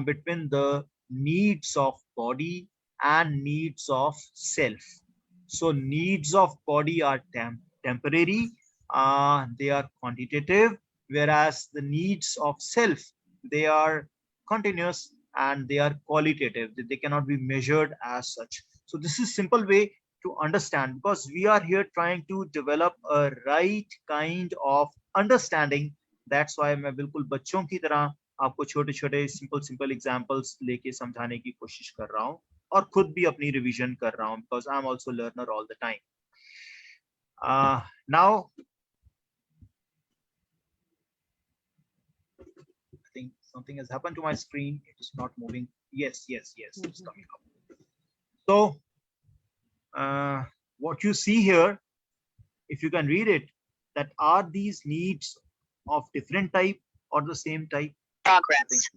between the needs of body and needs of self. So needs of body are temporary, they are quantitative, whereas the needs of self, they are continuous and they are qualitative. They cannot be measured as such. So this is simple way to understand, because we are here trying to develop a right kind of understanding. That's why मैं बिल्कुल बच्चों की तरह आपको छोटे छोटे simple examples लेके समझाने की कोशिश कर रहा हूँ, और खुद भी अपनी रिवीजन कर रहा हूँ, because I'm also learner all the time. Now I think something has happened to my screen. It is not moving. Yes, it's coming up. So what you see here, if you can read it, that are these needs of different type or the same type? Progress.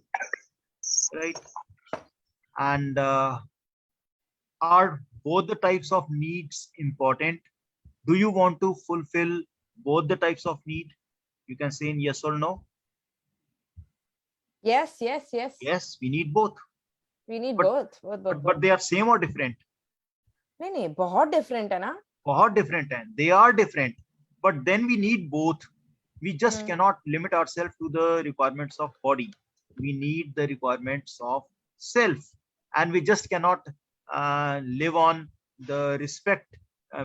Right? And are both the types of needs important? Do you want to fulfill both the types of need? You can say in yes or no.
Yes.
Yes, we need both.
We need
But-
both.
But they are same or different?
नहीं बहुत different है ना.
बहुत different, and they are different. But then we need both. We just cannot limit ourselves to the requirements of body. We need the requirements of self, and we just cannot live on the respect.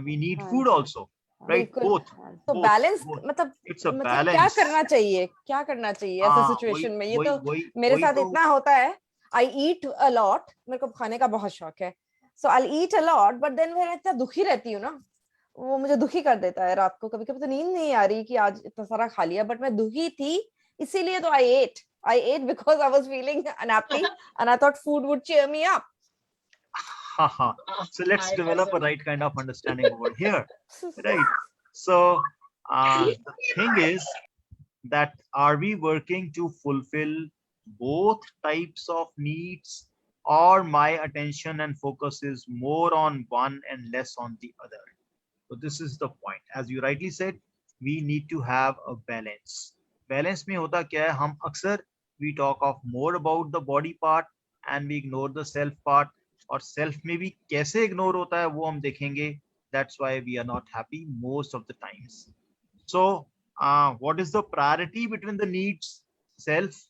We need food also, right?
बिल्कुल.
Both.
तो
both,
balance
both.
मतलब
It's a
क्या
balance.
करना चाहिए ऐसे
हाँ,
situation में. ये
वही-
तो
वही-
मेरे
वही
साथ
तो-
इतना होता है. I eat a lot. मेरे को खाने का बहुत शौक है. So I'll eat a lot, but then मैं इतना दुखी रहती हूँ ना, वो मुझे दुखी कर देता है. रात को कभी कभी तो नींद नहीं आ रही कि आज इतना सारा खा लिया, बट मैं दुखी थी, इसीलिए तो I ate because I was feeling unhappy and I thought food would cheer me up.
Haha. So let's develop a right kind of understanding over here, right? So the thing is that are we working to fulfill both types of needs, or my attention and focus is more on one and less on the other? So this is the point. As you rightly said, we need to have a balance. Balance में होता क्या है, हम अक्सर we talk of more about the body part and we ignore the self part, और self में भी कैसे ignore होता है वो हम देखेंगे. That's why we are not happy most of the times. So what is the priority between the needs self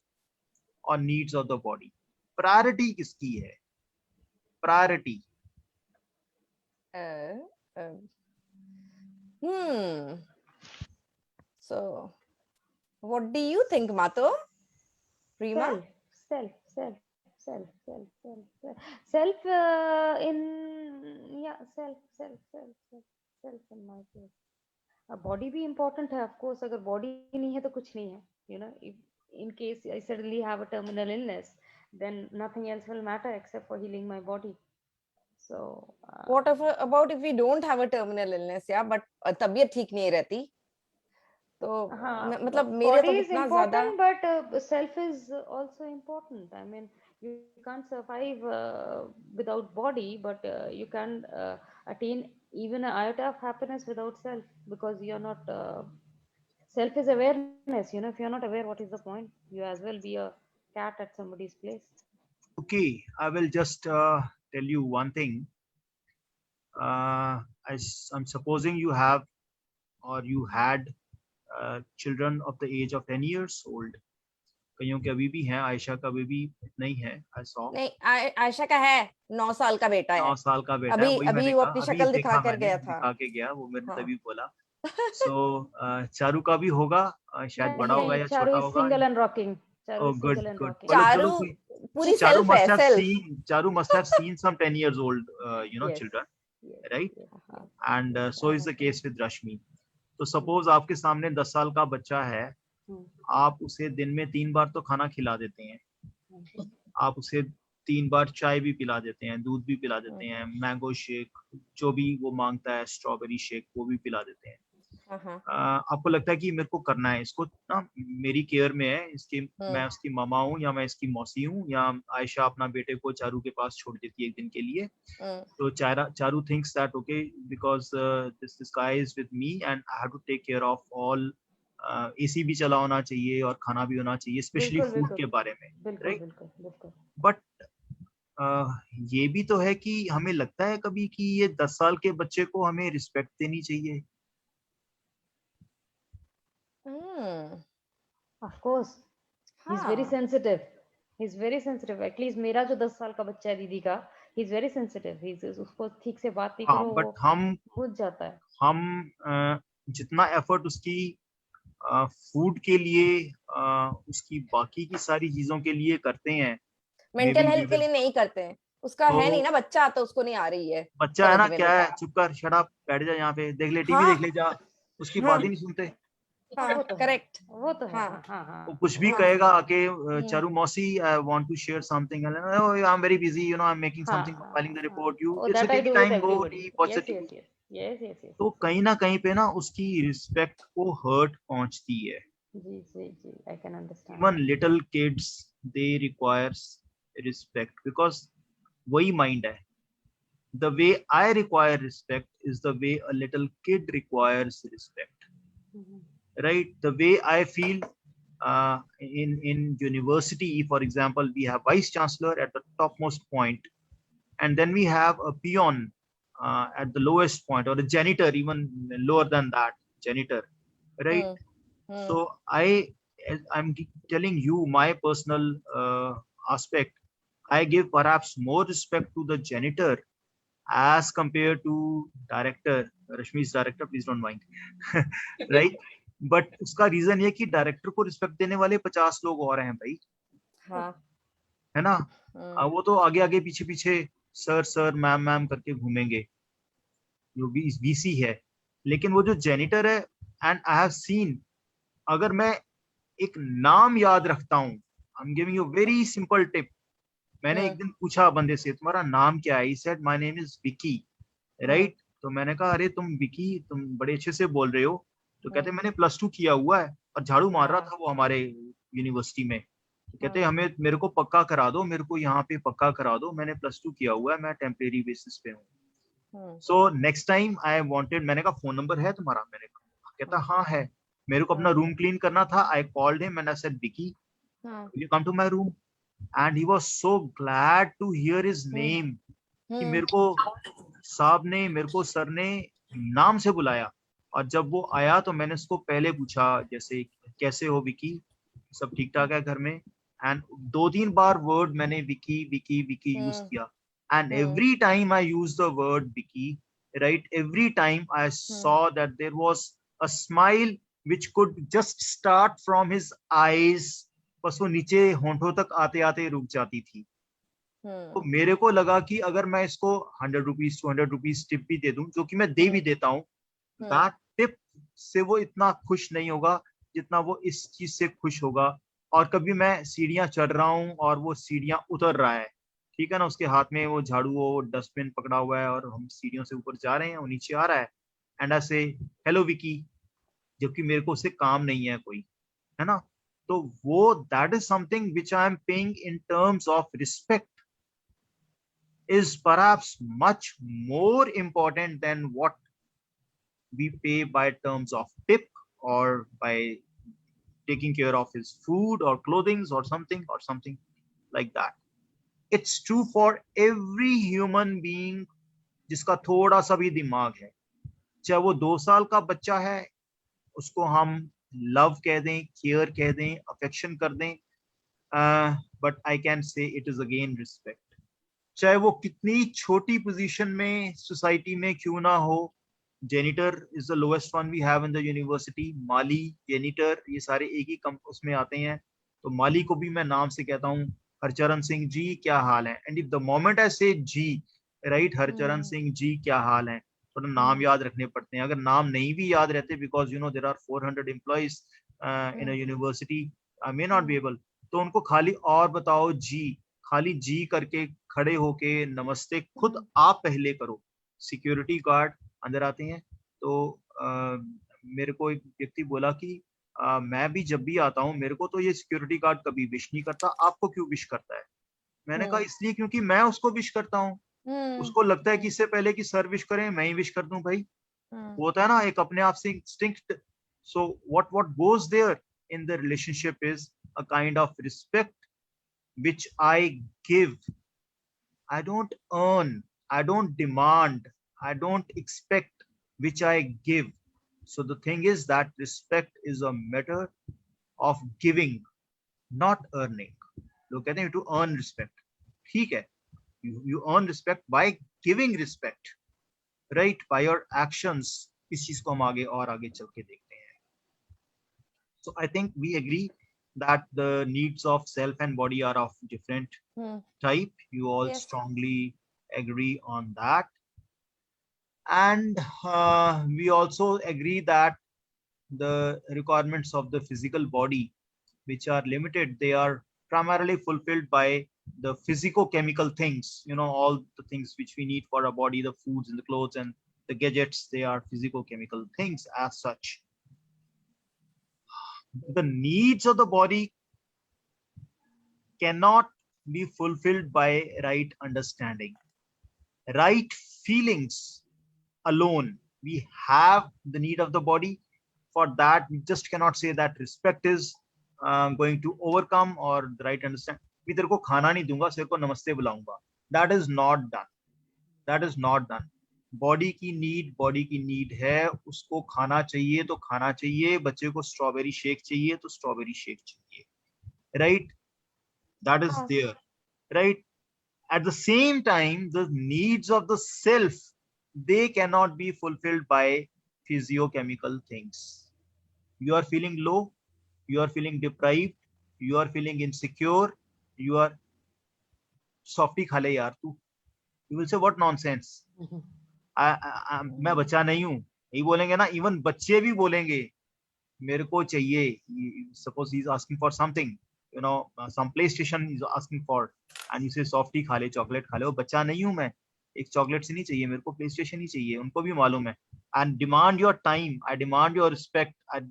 or needs of the body? Priority किसकी है? Priority.
So what do you think, Mato? Prima?
Self in my case. Body भी important है, of course. अगर body नहीं है तो कुछ नहीं है. You know, if in case I suddenly have a terminal illness, then nothing else will matter except for healing my body. So
What about if we don't have a terminal illness, yeah, but तबीयत ठीक नहीं रहती, तो मतलब मेरे तो
body is
इतना ज्यादा.
important, but self is also important. I mean, you can't survive without body, but you can attain even an iota of happiness without self, because you're not self is awareness. You know, if you're not aware, what is the point? You as well be a cat at somebody's place.
Okay, I will just tell you one thing. I'm supposing you have or you had children of the age of 10 years old. कईयों के अभी भी हैं, आयशा का baby नहीं है. I saw.
नहीं, आयशा का है, 9 साल का बेटा है.
9 साल का बेटा है.
अभी
वही मैंने
अभी वो
कहा,
अपनी
अभी
शक्ल
देखा
दिखा कर
मैंने,
गया था.
दिखा के गया वो, मैंने
हाँ.
तभी बोला. So चारू का भी होगा, शायद बड़ा होगा या छोटा होगा.
Single and rocking.
Oh, good, good.
Charu पूरी
Charu
self
must
है,
have
self.
seen. Charu must have seen some 10 years old,
Yes.
children,
Yes,
right?
yes.
And so is the case with Rashmi. तो suppose आपके सामने 10 साल का बच्चा है, आप उसे दिन में 3 बार तो खाना खिला देते हैं, आप उसे 3 बार चाय भी पिला देते हैं, दूध भी पिला देते हैं, मैंगो शेक जो भी वो मांगता है, स्ट्रॉबेरी शेक वो भी पिला देते हैं। आपको लगता है कि मेरे को करना है, इसको ना मेरी केयर में है, इसके मैं उसकी मामा हूँ या मैं इसकी मौसी हूँ, या आयशा अपना बेटे को चारू के पास छोड़ देती है एक दिन के लिए। तो Charu thinks that okay because this guy is with me and I have to take care of all, AC भी चला होना चाहिए और खाना भी होना चाहिए, स्पेशली फूड के बारे में, राइट? बट ये भी तो है कि हमें लगता है कभी कि ये 10 साल के बच्चे को हमें रिस्पेक्ट देनी चाहिए।
Of course, he's very sensitive. He's very sensitive. At least मेरा जो 10 साल का बच्चा है दीदी का, he's very sensitive. उसको ठीक से बात नहीं करो,
बट हम
बुझ जाता है।
हम जितना एफर्ट उसकी फूड के लिए, उसकी बाकी की सारी चीजों के लिए करते हैं,
मेंटल हेल्थ के लिए नहीं करते हैं। उसका
तो
है नहीं ना बच्चा, तो उसको नहीं आ रही है।
बच्चा है ना, क्या है, चुप कर, शट अप, बैठ जा यहाँ पे, देख ले टीवी, देख ले जा, उसकी बात ही नहीं सुनते।
करेक्ट,
वो तो है। हाँ।
वो कुछ भी कहेगा आके, चारू मौसी I want to share something, I am very busy, you know, I am making something, filing the report, you it's a take time, go t positive.
Yes.
तो कहीं ना कहीं पे ना उसकी रिस्पेक्ट को हर्ट पहुंचती है।
जी, I can understand.
Even little kids, they requires respect because वही mind है। The way I require respect is the way a little kid requires respect, right? The way I feel in university, for example, we have vice chancellor at the topmost point, and then we have a peon at the lowest point, or a janitor even lower than that, janitor, right? So I'm telling you my personal aspect. I give perhaps more respect to the janitor as compared to director. Rashmi's director, please don't mind. Right? But उसका reason ये कि director को respect देने वाले 50 लोग और हैं भाई, है ना? वो तो आगे आगे पीछे पीछे सर मैम करके घूमेंगे, जो भी वीसी है। लेकिन वो जो जेनिटर है, एंड आई हैव सीन, अगर मैं एक नाम याद रखता हूँ, I am giving you very simple tip. मैंने एक दिन पूछा बंदे से, तुम्हारा नाम क्या है? He said my name is Vicky, right? तो मैंने कहा अरे तुम विकी, तुम बड़े अच्छे से बोल रहे हो। तो कहते मैंने +2 किया हुआ है, और झाड़ू मार रहा था वो हमारे यूनिवर्सिटी में। तो कहते हमें, मेरे को पक्का करा दो, मेरे को यहाँ पे पक्का करा दो, मैंने +2 किया हुआ है, मैं टेम्परेरी बेसिस पे हूँ। So next time I wanted, मैंने कहा फोन नंबर है तुम्हारा? मैंने कहा, कहता हाँ है। मेरे को अपना रूम क्लीन करना था, I called him and I said Vicky, will you come to my room? And he was so glad to hear his name, कि मेरे को साहब ने, मेरे को सर ने नाम से बुलाया। और जब वो आया तो मैंने उसको पहले पूछा, जैसे कैसे हो विकी, सब ठीक ठाक है घर में? एंड 2-3 बार वर्ड मैंने विकी विकी विकी यूज किया, and every time I use the word Vicky, right, every time I saw that there was a smile which could just start from his eyes, बस वो नीचे होंठों तक आते आते रुक जाती थी। तो मेरे को लगा कि अगर मैं इसको 100 रुपीज 200 रुपीज टिप भी दे दूं, जो कि मैं दे भी देता हूँ, दैट टिप से वो इतना खुश नहीं होगा जितना वो इस चीज से खुश होगा। और कभी मैं सीढ़ियां चढ़ रहा हूँ और वो सीढ़ियां उतर रहा है, ठीक है ना, उसके हाथ में वो झाड़ू, वो डस्टबिन पकड़ा हुआ है, और हम सीढ़ियों से ऊपर जा रहे हैं, वो नीचे आ रहा है, एंड आई से हेलो विकी, जबकि मेरे को उससे काम नहीं है कोई, है ना? तो वो that is something which I am paying in terms of respect, is perhaps much more important than what we pay by terms of tip, or by taking care of his food or clothing or something like that. It's true for every human being जिसका थोड़ा सा भी दिमाग है, चाहे वो 2 साल का बच्चा है, उसको हम लव कह दें, केयर कह दें, अफेक्शन कर दें, but I can say it is again respect. चाहे वो कितनी छोटी पोजीशन में सोसाइटी में क्यों ना हो, janitor is the lowest one we have in the university, माली, जेनिटर, ये सारे एक ही उसमें आते हैं। तो माली को भी मैं नाम से कहता हूँ, हरचरण सिंह जी क्या हाल है, and if the moment I से जी, राइट, हरचरण सिंह जी क्या हाल है, थोड़ा नाम याद रखने पड़ते हैं. अगर नाम नहीं भी याद रहते, because you know there are 400 employees in a university, I may not be able, तो उनको खाली और बताओ जी, खाली जी करके खड़े होके नमस्ते खुद आप पहले करो. सिक्योरिटी गार्ड अंदर आते हैं तो मेरे को एक व्यक्ति बोला कि मैं भी जब भी आता हूँ मेरे को तो ये सिक्योरिटी गार्ड कभी विश नहीं करता, आपको क्यों विश करता है? मैंने कहा इसलिए क्योंकि मैं उसको विश करता हूँ. उसको लगता है कि इससे पहले कि सर विश करें मैं ही विश कर दूं भाई. वो होता है ना एक अपने आप से instinct. So what goes there in the relationship is a kind of respect which I give. I don't earn, I don't demand, I don't expect, which I give. So the thing is that respect is a matter of giving, not earning. लोग कहते हैं to earn respect. ठीक है, you earn respect by giving respect, right? By your actions. इस चीज को हम आगे और आगे चल के देखते हैं. So I think we agree that the needs of self and body are of different type. You all
Yes.
strongly agree on that. And we also agree that the requirements of the physical body, which are limited, they are primarily fulfilled by the physico-chemical things, you know, all the things which we need for our body, the foods and the clothes and the gadgets, they are physico-chemical things as such. The needs of the body cannot be fulfilled by right understanding, right feelings alone. We have the need of the body. For that, we just cannot say that respect is going to overcome or the right understand. मैं तेरे को खाना नहीं दूंगा, सिर्फ को नमस्ते बुलाऊंगा. That is not done. That is not done. Body की नीड है, उसको खाना चाहिए तो खाना चाहिए. बच्चे को स्ट्रॉबेरी शेक चाहिए तो स्ट्रॉबेरी शेक चाहिए, right? That is there, right? At the same time, the needs of the self, they cannot be fulfilled by physiochemical things. You are feeling low, you are feeling deprived, you are feeling insecure, you are softy khale yaar tu. You will say what nonsense. मैं बच्चा नहीं हूँ, यही बोलेंगे ना. Even बच्चे भी बोलेंगे मेरे को चाहिए. Suppose he is asking for something, you know, some PlayStation is asking for, and you say softy खा ले, chocolate खा ले. वो बच्चा नहीं हूँ मैं, एक चॉकलेट से नहीं चाहिए मेरे को, PlayStation ही चाहिए. उनको भी मालूम है. And demand your time, I demand your respect. I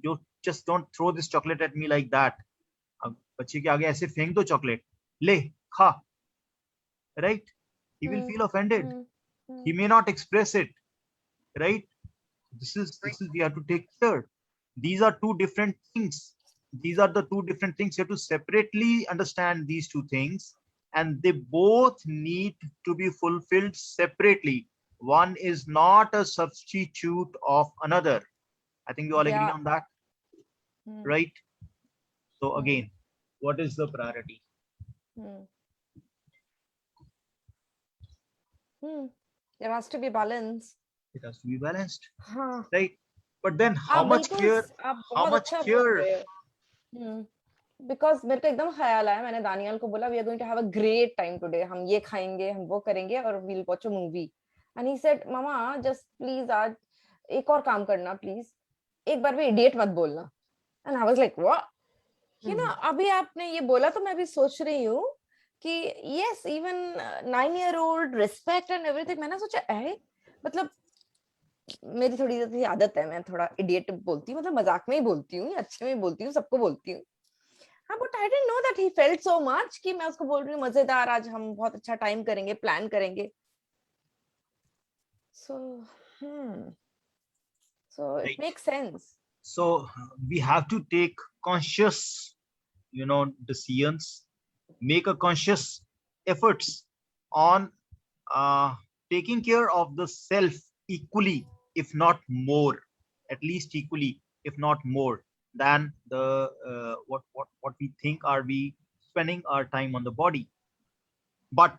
just don't throw this chocolate at me like that. अब बच्चे के आगे ऐसे फेंक दो चॉकलेट, ले खा, right? He will feel offended. He may not express it, right? This is we have to take care. These are two different things. These are the two different things. You have to separately understand these two things, and they both need to be fulfilled separately. One is not a substitute of another. I think we all agree on that, right? So again, what is the priority?
There has to be balance.
It has to be balanced,
हाँ.
right? But then how
आप
much
बिल्कुल
care?
आप
How
बहुत
much
अच्छा बोल
care?
रहे हो. Because मेरे को एकदम ख्याल आया, मैंने दानियल को बोला we are going to have a great time today, हम ये खाएंगे, हम वो करेंगे और we'll watch a movie. And he said mama just please आज एक और काम करना प्लीज, एक बार भी इडियट मत बोलना. And I was like what, you know. अभी आपने ये बोला तो मैं अभी सोच रही हूँ कि yes even 9-year-old respect and everything. मैंने सोचा है मतलब मेरी थोड़ी सी आदत है, मैं थोड़ा इडियट बोलती हूँ, मतलब मजाक में ही बोलती हूँ, अच्छे में बोलती हूँ, सबको बोलती हूँ. हाँ, but I didn't know that he felt so much कि मैं उसको बोल रही हूँ मजेदार, आज हम बहुत अच्छा टाइम करेंगे, प्लान करेंगे. So it makes sense.
So we have to take conscious, you know, decisions, make a conscious efforts on taking care of the self equally, if not more, at least equally, if not more than the what we think are we spending our time on the body. But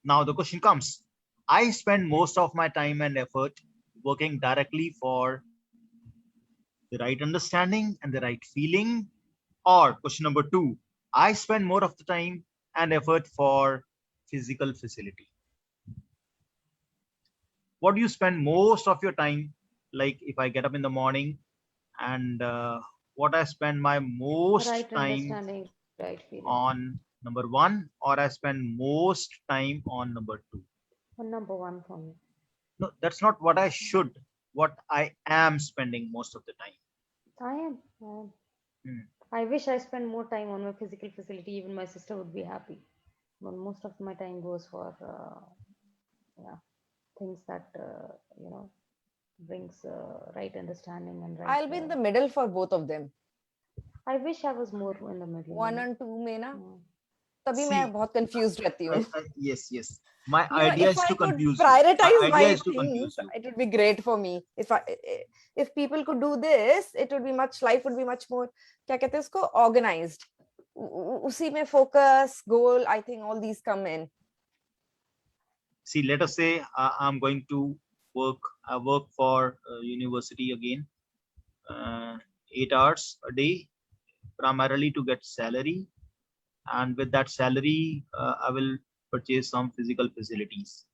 now the question comes, I spend most of my time and effort working directly for the right understanding and the right feeling, or question number 2, I spend more of the time and effort for physical facility. what do you spend most of your time? Like if I get up in the morning and what I spend my most
Right
time
understanding, right feeling.
on number one, or I spend most time on number two.
One number one for me.
No, that's not what I should. What I am spending most of the time.
I am. I am.
Hmm.
I wish I spent more time on my physical facility. Even my sister would be happy. But most of my time goes for yeah, things that brings right understanding and right.
I'll be in the middle for both of them.
I wish I was more in the middle.
1 and 2 में ना
Yeah.
तभी
See,
मैं बहुत confused रहती हूँ.
yes. My
You know,
idea
if
is
I
to
could
confuse you.
prioritize
My
my
idea is to
things,
confuse you.
it would be great for me. If people could do this, it would be life would be much more, क्या कहते हैं उसको, organized. उसी में focus, goal, I think all these come in.
See, let us say I'm going to work. I work for university again, 8 hours a day, primarily to get salary, and with that salary, I will purchase some physical facilities.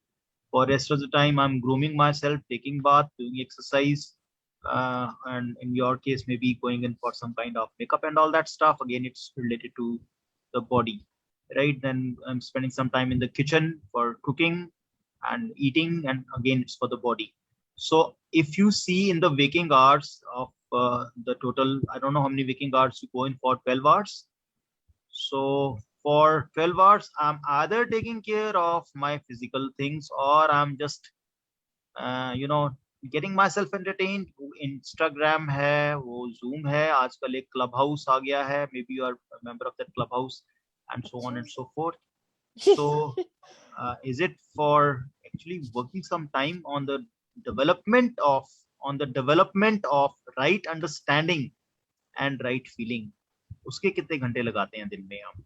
For rest of the time, I'm grooming myself, taking bath, doing exercise, and in your case, maybe going in for some kind of makeup and all that stuff. Again, it's related to the body, right? Then I'm spending some time in the kitchen for cooking and eating, and again, it's for the body. So if you see in the waking hours of the total, I don't know how many waking hours you go in for, 12 hours. So for 12 hours, I'm either taking care of my physical things, or I'm just, getting myself entertained. Instagram है, वो Zoom है, आजकल एक Clubhouse आ गया है. Maybe you are a member of that Clubhouse, and so on and so forth. So is it for actually working some time on the development of right understanding and right feeling? उसके कितने घंटे लगाते हैं दिन में हम,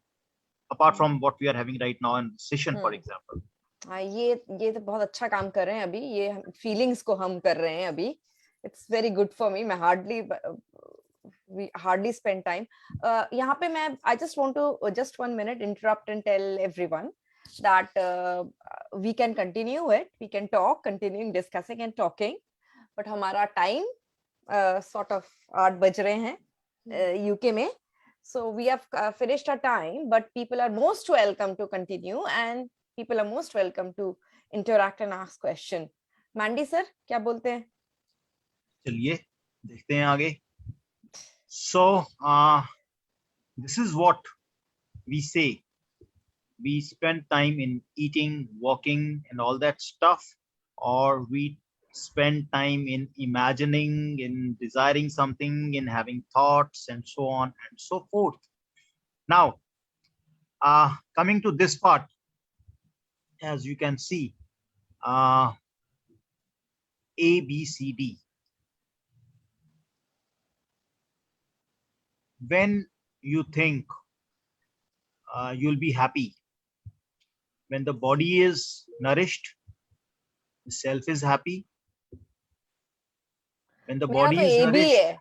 apart from what we are having right now in session, for example?
हाँ, ये तो बहुत अच्छा काम कर रहे हैं अभी, ये फीलिंग्स को हम कर रहे हैं अभी. It's very good for me. मैं we hardly spend time. यहाँ पे मैं I just want to just 1 minute interrupt and tell everyone that we can continue it, we can talk, continuing discussing and talking, but हमारा time sort of 8 बज रहे हैं UK में. So we have finished our time, but people are most welcome to continue and people are most welcome to interact and ask question. Mandy sir, क्या बोलते हैं?
चलिए देखते हैं आगे. So this is what we say. We spend time in eating, walking, and all that stuff, or we spend time in imagining, in desiring something, in having thoughts, and so on and so forth. Now, coming to this part, as you can see, A, B, C, D. When you think you'll be happy, when the body is nourished, the self is happy. When the body is nourished,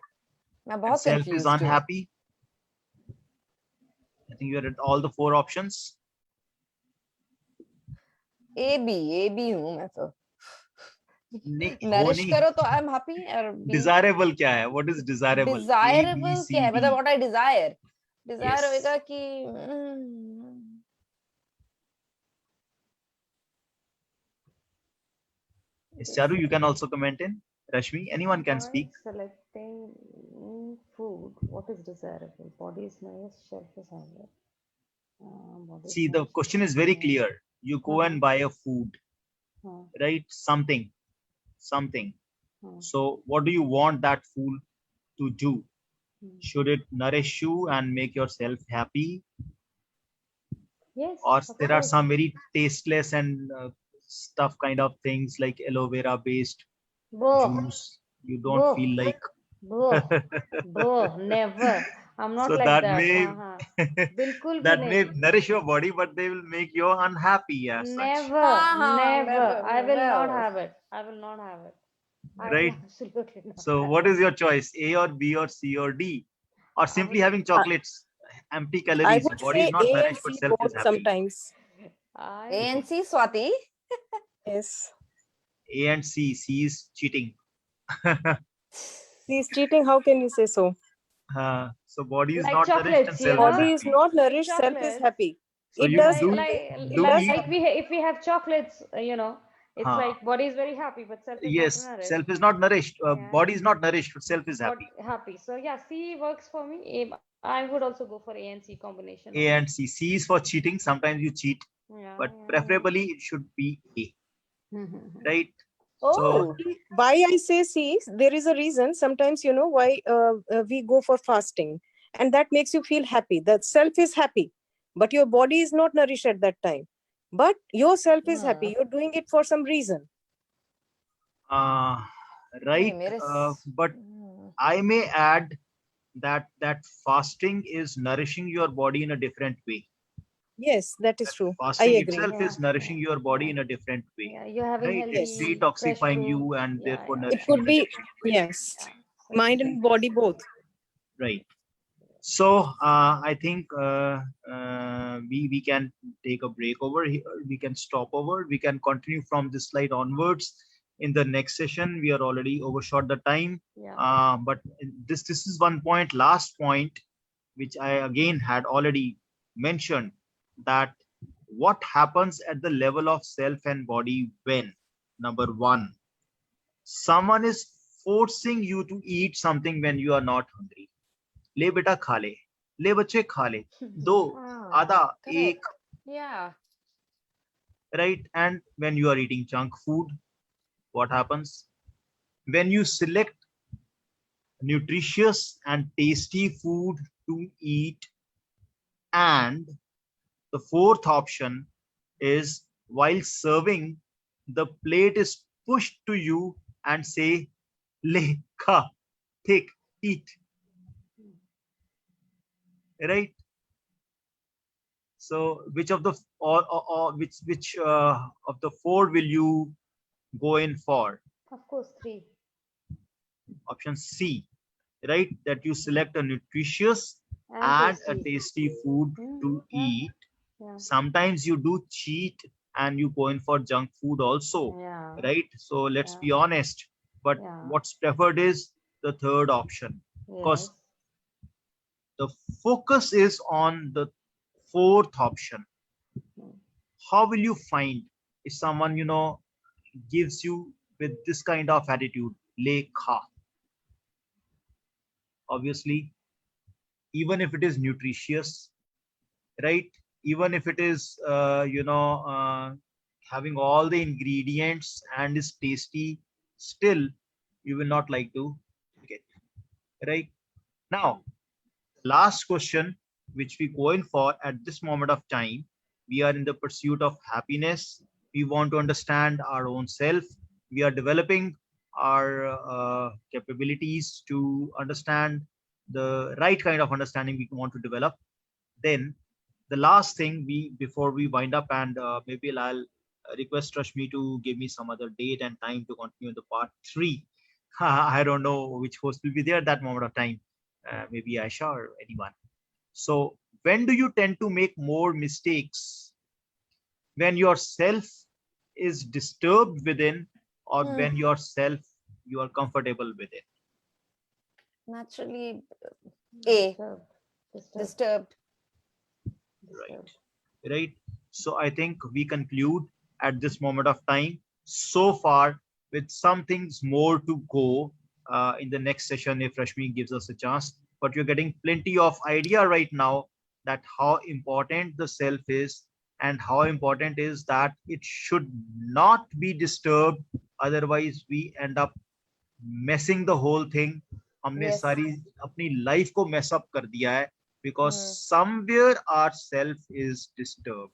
and self is unhappy. I think you are at all the 4 options.
A B हूँ मैं तो. Nourish करो तो I'm happy.
Desirable क्या है? What is desirable?
Desirable क्या है? मतलब what I desire. Desire
Yes.
होएगा कि
Charu, you can also comment in. Rashmi, anyone can speak.
Selecting food. What is desirable? Body is nice, shelf is hungry.
See, the question is very clear. You go and buy a food, right? Something. So what do you want that food to do? Should it nourish you and make yourself happy?
Yes.
Or there are some very tasteless and stuff kind of things like aloe vera based juice. You don't feel like.
Never. I'm not
so
like
that.
That
may nourish your body, but they will make you unhappy as such.
Never. I will not have it.
Right?
Absolutely not.
So what is your choice? A or B or C or D? Or simply having chocolates, empty calories.
I would
body
say
is not
A and
nourished, but
C
self is
both
happy.
sometimes.
A and C, Swati.
Yes.
A and C. C is cheating.
He's cheating. How can you say so?
So body is
Like
not nourished and
chocolates, you
self
know?
is
Body is
happy.
not
Like
nourished. Self is
chocolates.
happy.
So
It
you
does
do do
does
eat.
Like if we have chocolates, you know, it's
Huh.
like body is very happy, but self is not
Yes,
nourished.
self is not nourished.
Yeah.
Body is not nourished, but self is
But
happy.
happy. So yeah, C works for me. I would also go for A and C combination.
A and C. C is for cheating. Sometimes you cheat,
Yeah,
but
yeah,
preferably it should be A,
yeah.
right?
Oh,
So
why I say C. There is a reason. Sometimes you know why we go for fasting, and that makes you feel happy. That self is happy, but your body is not nourished at that time. But yourself is happy. You're doing it for some reason.
uh,
नहीं,
right,
मेरे
but I may add that fasting is nourishing your body in a different way.
Yes, that is
That
true. I
fasting
agree.
itself
Yeah,
is nourishing your body
yeah.
in a different way,
Yeah, you're having
right? It's
healthy,
Yes.
fresh
detoxifying
fruit.
you and
Yeah,
therefore
yeah.
It
nourishing
could
in a
be,
different way,
yes,
Yeah. So
mind and body both.
right? So I think we can take a break over here. We can stop over. We can continue from this slide onwards in the next session. We are already overshot the time.
yeah.
But this is one point, last point, which I again had already mentioned, that what happens at the level of self and body when, number one, someone is forcing you to eat something when you are not hungry. ले बेटा खा ले बच्चे खा ले, दो,
Ah,
आधा,
correct.
एक,
Yeah.
right? And when you are eating junk food, what happens? When you select nutritious and tasty food to eat, and the fourth option is while serving, the plate is pushed to you and say, le, kha, take, eat, right? So which of the or which of the four will you go in for?
Of course, 3.
Option C, right? That you select a nutritious
And
and a
tasty.
tasty food to
Yeah,
eat.
yeah.
Sometimes you do cheat and you go in for junk food also,
Yeah.
right? So let's
Yeah.
be honest. But
Yeah.
what's preferred is the third option, because
Yes.
the focus is on the fourth option. How will you find if someone, gives you with this kind of attitude, le kha? Obviously, even if it is nutritious, right? Even if it is, having all the ingredients and is tasty, still you will not like to get, right? Now, last question, which we go in for at this moment of time, we are in the pursuit of happiness. We want to understand our own self. We are developing our capabilities to understand the right kind of understanding we want to develop. Then the last thing, before we wind up, and maybe I'll request Rashmi to give me some other date and time to continue the part 3. I don't know which host will be there at that moment of time. Maybe Aisha or anyone. So when do you tend to make more mistakes? When yourself is disturbed within, or when yourself you are comfortable within?
Naturally, A,
Disturbed.
disturbed.
Right. So I think we conclude at this moment of time so far, with some things more to go in the next session if Rashmi gives us a chance. But you're getting plenty of idea right now that how important the self is, and how important is that it should not be disturbed. Otherwise, we end up messing the whole thing. हमने
Yes.
सारी अपनी life को mess up कर दिया है because
Hmm.
somewhere our self is disturbed.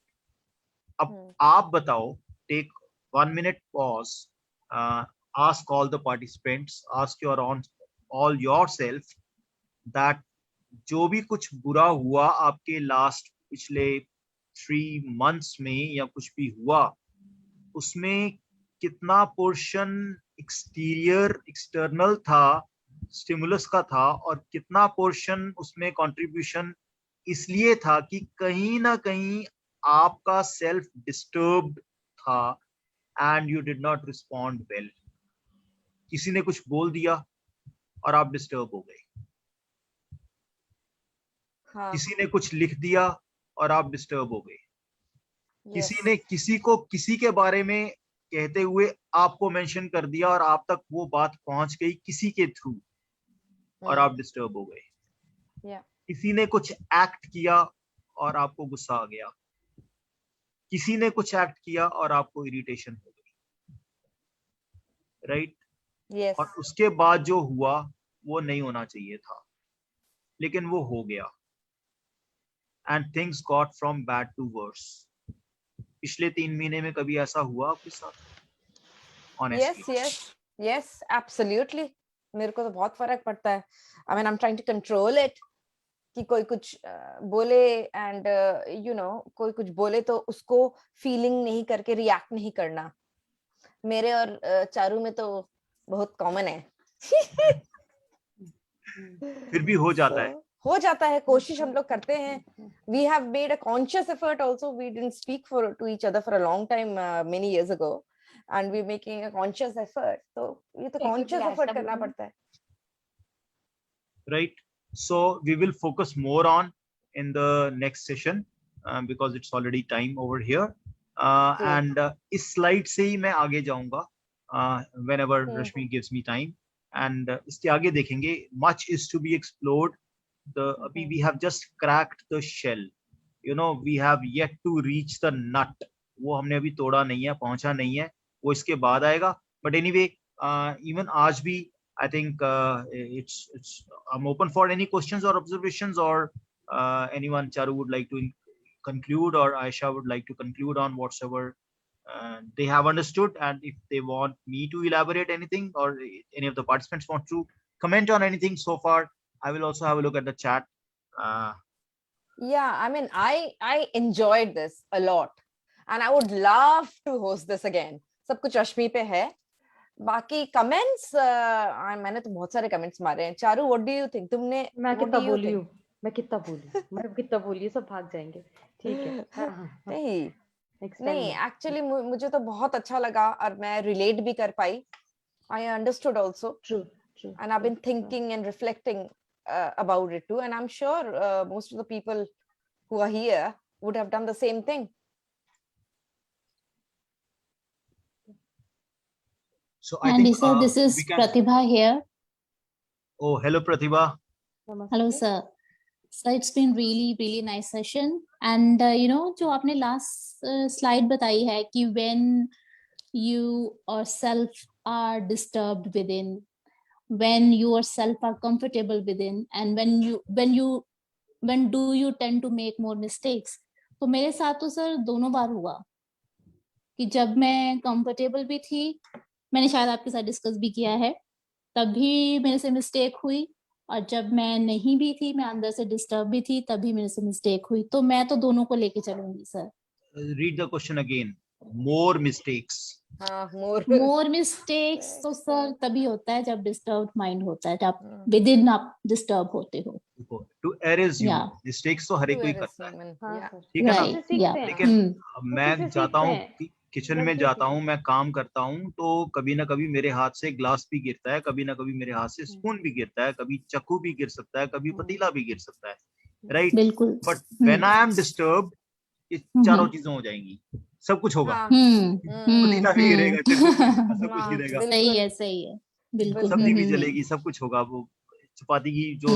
अब आप बताओ, take 1 minute pause, ask all the participants, ask your own, all yourself, that जो भी कुछ बुरा हुआ आपके लास्ट पिछले 3 months में या कुछ भी हुआ, उसमें कितना पोर्शन एक्सटर्नल था, स्टिमुलस का था, और कितना पोर्शन उसमें कंट्रीब्यूशन इसलिए था कि कहीं ना कहीं आपका सेल्फ डिस्टर्ब्ड था, and you did not respond well. किसी ने कुछ बोल दिया और आप डिस्टर्ब हो गए,
हाँ,
किसी ने कुछ लिख दिया और आप डिस्टर्ब हो गए, किसी
yes,
ने किसी को किसी के बारे में कहते हुए आपको मेंशन कर दिया और आप तक वो बात पहुंच गई किसी के थ्रू और आप डिस्टर्ब हो गए,
yeah,
किसी ने कुछ एक्ट किया और आपको गुस्सा आ गया, किसी ने कुछ एक्ट किया और आपको इरिटेशन हो गई, राइट?
yes,
और उसके बाद जो हुआ वो नहीं होना चाहिए था, लेकिन वो हो गया, and things got from bad to worse. पिछले 3 महीने में कभी ऐसा हुआ आपके साथ?
yes,
Honestly.
yes, yes, absolutely. मेरे को तो बहुत फर्क पड़ता है. I mean, I'm trying to control it. कि कोई कुछ बोले एंड यू नो कोई कुछ बोले तो उसको फीलिंग नहीं करके रिएक्ट नहीं करना. मेरे और चारू में तो बहुत कॉमन है.
फिर भी हो जाता है.
So, हो जाता है, कोशिश हम लोग करते हैं. We have made a conscious effort also. We didn't speak to each other for a long time many years ago, and we're making a conscious effort. तो ये तो conscious effort करना पड़ता है.
Right? So we will focus more on in the next session because it's already time over here. And इस slide से ही मैं आगे जाऊंगा whenever Rashmi gives me time. And इसके आगे देखेंगे much is to be explored. अभी we have just cracked the shell. You know, we have yet to reach the nut. वो हमने अभी तोड़ा नहीं है, पहुंचा नहीं है, वो इसके बाद आएगा. But anyway, even आज भी I think it's I'm open for any questions or observations, or anyone, Charu, would like to conclude, or Aisha would like to conclude on whatsoever they have understood, and if they want me to elaborate anything, or any of the participants want to comment on anything so far, I will also have a look at the chat.
Yeah, I mean, I enjoyed this a lot, and I would love to host this again. सब कुछ रश्मि पे है. बाकी comments मैंने तो बहुत सारे comments मारे हैं. Charu, what do you think? तुमने
मैं कितना बोली सब भाग जाएंगे. ठीक है.
नहीं नहीं, एक्चुअली मुझे तो बहुत अच्छा लगा और मैं रिलेट भी कर पाई. I understood also.
True.
And I've been thinking and reflecting about it too, and I'm sure most of the people who are here would have done the same thing.
So I
And
think
sir, this is Pratibha here.
Oh, hello Pratibha.
Hello sir. So it's been really nice session. And you know, जो आपने last slide बताई है कि when you yourself are disturbed within, when you yourself are comfortable within, and when do you tend to make more mistakes? तो मेरे साथ तो sir दोनों बार हुआ कि जब मैं कंफर्टेबल भी थी, मैंने शायद आपके साथ डिस्कस भी किया है, तभी मेरे से मिस्टेक हुई, और जब मैं नहीं भी थी, मैं अंदर से डिस्टर्ब भी थी, तभी मेरे से मिस्टेक हुई. तो मैं तो दोनों को लेके चलूंगी sir.
Read the question again. More mistakes.
More mistakes तो सर तभी होता है जब डिस्टर्ब माइंड होता है, जब विद इन आप डिस्टर्ब होते हो.
To err is human. Mistakes तो हर एक कोई करता है. ठीक है ना? लेकिन मैं जाता हूँ किचन में, जाता हूँ, मैं काम करता हूँ, तो कभी ना कभी मेरे हाथ से ग्लास भी गिरता है, कभी ना कभी मेरे हाथ से स्पून भी गिरता है, कभी चाकू भी गिर सकता है, कभी पतीला भी गिर सकता है, राइट?
बिल्कुल.
But when I am disturbed, ये चारों चीजें हो जाएंगी, सब कुछ होगा. पतीला भी गिरेगा, सब कुछ गिरेगा.
सही है. बिल्कुल.
सब्जी भी जलेगी, सब कुछ होगा. वो चपाती की जो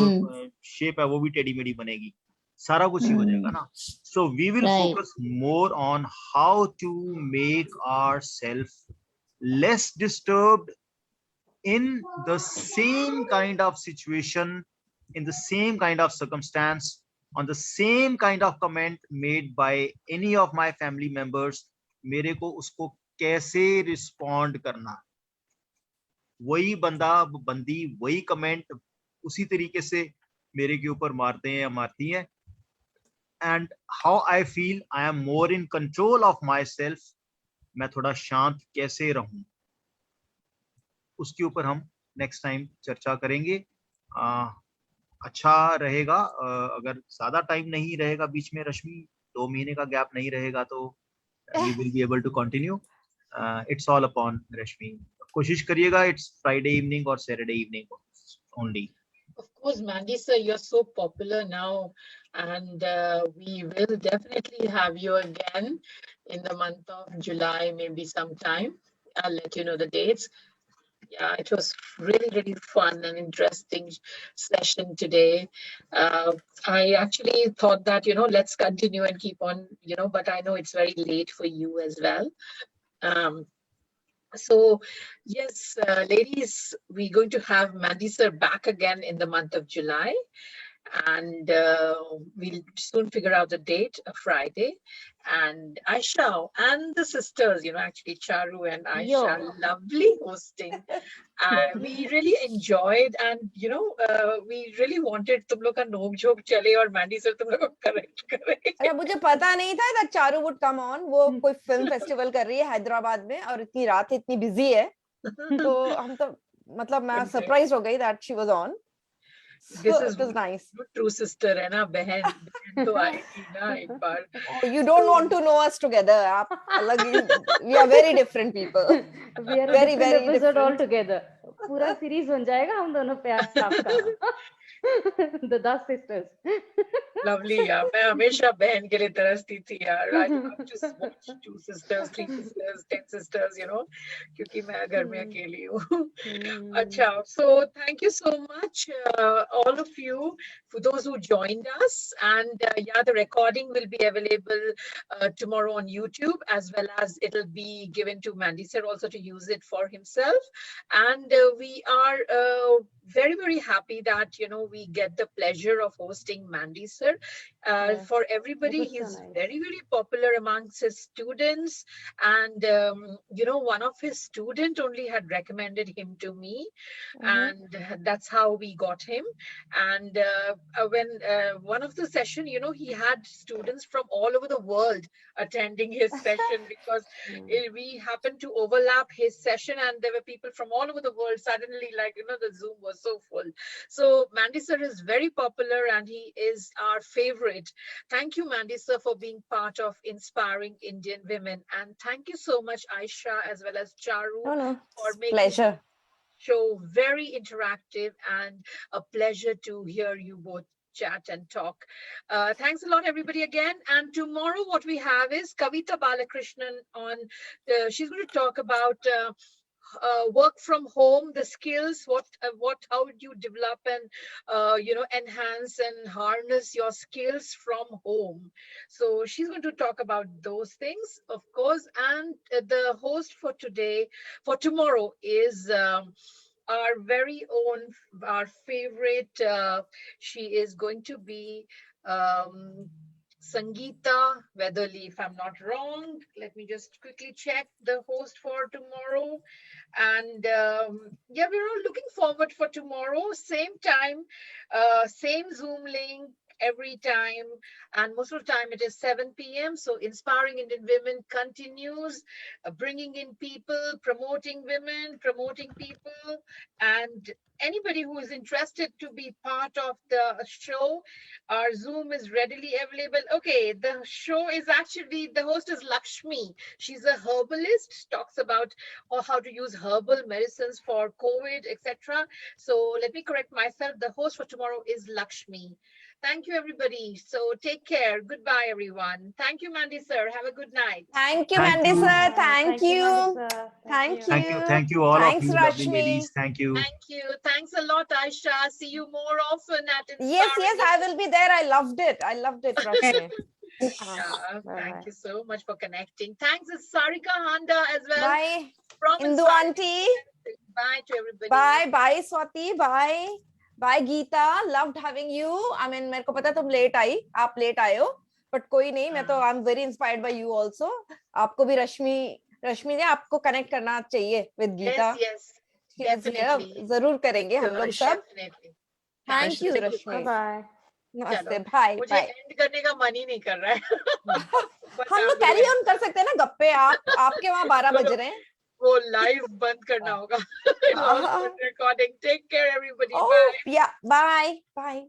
शेप है वो भी टेढ़ी मेढ़ी बनेगी, सारा कुछ ही हो जाएगा ना. So we will focus more on how to make ourselves less disturbed in the same kind of situation, in the same kind of circumstance, on the same kind of comment made by any of my family members. मेरे को उसको कैसे respond करना, वही बंदा बंदी वही comment उसी तरीके से मेरे के ऊपर मारते हैं या मारती हैं, and how I feel I am more in control of myself, मैं थोड़ा शांत कैसे रहूं, उसके ऊपर हम नेक्स्ट टाइम चर्चा करेंगे. अच्छा रहेगा अगर ज्यादा टाइम नहीं रहेगा बीच में रश्मि, 2 महीने का गैप नहीं रहेगा, तो we will be able to continue. It's all upon Rashmi. कोशिश करिएगा it's Friday evening or Saturday evening only.
Of course, Mandy sir, you're so popular now, and we will definitely have you again in the month of July, maybe sometime. I'll let you know the dates. Yeah, it was really, really fun and interesting session today. I actually thought that, let's continue and keep on, but I know it's very late for you as well. So yes, ladies, we're going to have Mandy sir back again in the month of July, and we'll soon figure out the date, a Friday. And Aisha and the sisters, actually Charu and Aisha,
Yo.
lovely hosting. We really enjoyed, and we really wanted tum log ka nook jhok chale aur Mandy sir tum log ko correct करे.
अच्छा मुझे पता नहीं था that Charu would come on. वो कोई film festival कर रही है हैदराबाद में और इतनी रात इतनी बिजी है तो हम तो मतलब मैं
Okay.
सरप्राइज हो गई that she was on.
This
So
is
it was nice.
true sister है ना, बहन तो आएगी ना एक बार.
Oh, you don't want to know us together. आप अलग ही, we are very different people.
We are a
Very,
different
very
episode
different.
altogether. पूरा सीरीज बन जाएगा हम दोनों पे आपका. The 10 sisters.
Lovely यार, मैं हमेशा बहन के लिए तरसती थी यार. I love to watch 2 sisters, 3 sisters, 10 sisters, क्योंकि मैं घर में अकेली हूँ. अच्छा, so thank you so much, all of you, for those who joined us. And yeah, the recording will be available tomorrow on YouTube, as well as it'll be given to Mandy sir also to use it for himself. And we are very, very happy that, we get the pleasure of hosting Mandy sir.
Yes,
For everybody,
was so
he's
nice.
very, very popular amongst his students. And, one of his student only had recommended him to me. And that's how we got him. And when one of the session, he had students from all over the world attending his session, because we happened to overlap his session, and there were people from all over the world. Suddenly, like, the Zoom was so full. So Mandy sir is very popular, and he is our favorite. Thank you, Mandy sir, for being part of Inspiring Indian Women. And thank you so much, Aisha, as well as Charu,
No,
for
it's
making
pleasure.
show very interactive, and a pleasure to hear you both chat and talk. Thanks a lot, everybody, again. And tomorrow what we have is Kavita Balakrishnan on, she's going to talk about work from home, the skills, how would you develop and enhance and harness your skills from home. So she's going to talk about those things, of course. And the host for tomorrow is our very own, our favorite. She is going to be Sangeeta Weatherly, if I'm not wrong. Let me just quickly check the host for tomorrow. And yeah, we're all looking forward for tomorrow. Same time, same Zoom link every time. And most of the time it is 7 p.m. So Inspiring Indian Women continues, bringing in people, promoting women, promoting people. And anybody who is interested to be part of the show, our Zoom is readily available. Okay, the show is actually, the host is Lakshmi. She's a herbalist, talks about how to use herbal medicines for COVID, etc. So let me correct myself. The host for tomorrow is Lakshmi. Thank you, everybody. So take care. Goodbye, everyone. Thank you, Mandy sir. Have a good night.
Thank you,
Thank
Mandy
you.
sir. Thank you.
Mandy sir.
Thank
Thank you.
you.
Thank you, all
Thanks,
of you, lovely
Rashmi.
ladies. Thank you.
Thank you. Thanks a lot, Aisha. See you more often at Inspiring.
Yes, I will be there. I loved it, Rashmi.
Yeah,
Bye-bye.
thank you so much for connecting. Thanks, it's Sarika Handa as well.
Bye,
From
Indu
Inspiring.
auntie.
Bye to everybody.
Bye, Swati. Bye, Geeta. Loved having you. I mean, मेरे को पता तुम late आई, आप late आए हो, but कोई नहीं, मैं तो I'm very inspired by you also. आपको भी रश्मि ने आपको connect करना चाहिए with Geeta.
Yes,
She is here.
definitely.
जरूर करेंगे हम लोग सब.
Definitely.
Thank you,
Thank
Rashmi.
Bye-bye.
नमस्ते.
चलो,
Bye.
मुझे end करने का मन ही नहीं कर रहा है. But
हम
I
लोग
will
कैरी
end.
ऑन कर सकते हैं ना गप्पे. आपके वहाँ 12 बज रहे हैं.
वो live बंद करना होगा. Recording. Take care, everybody.
Oh,
Bye.
yeah. Bye.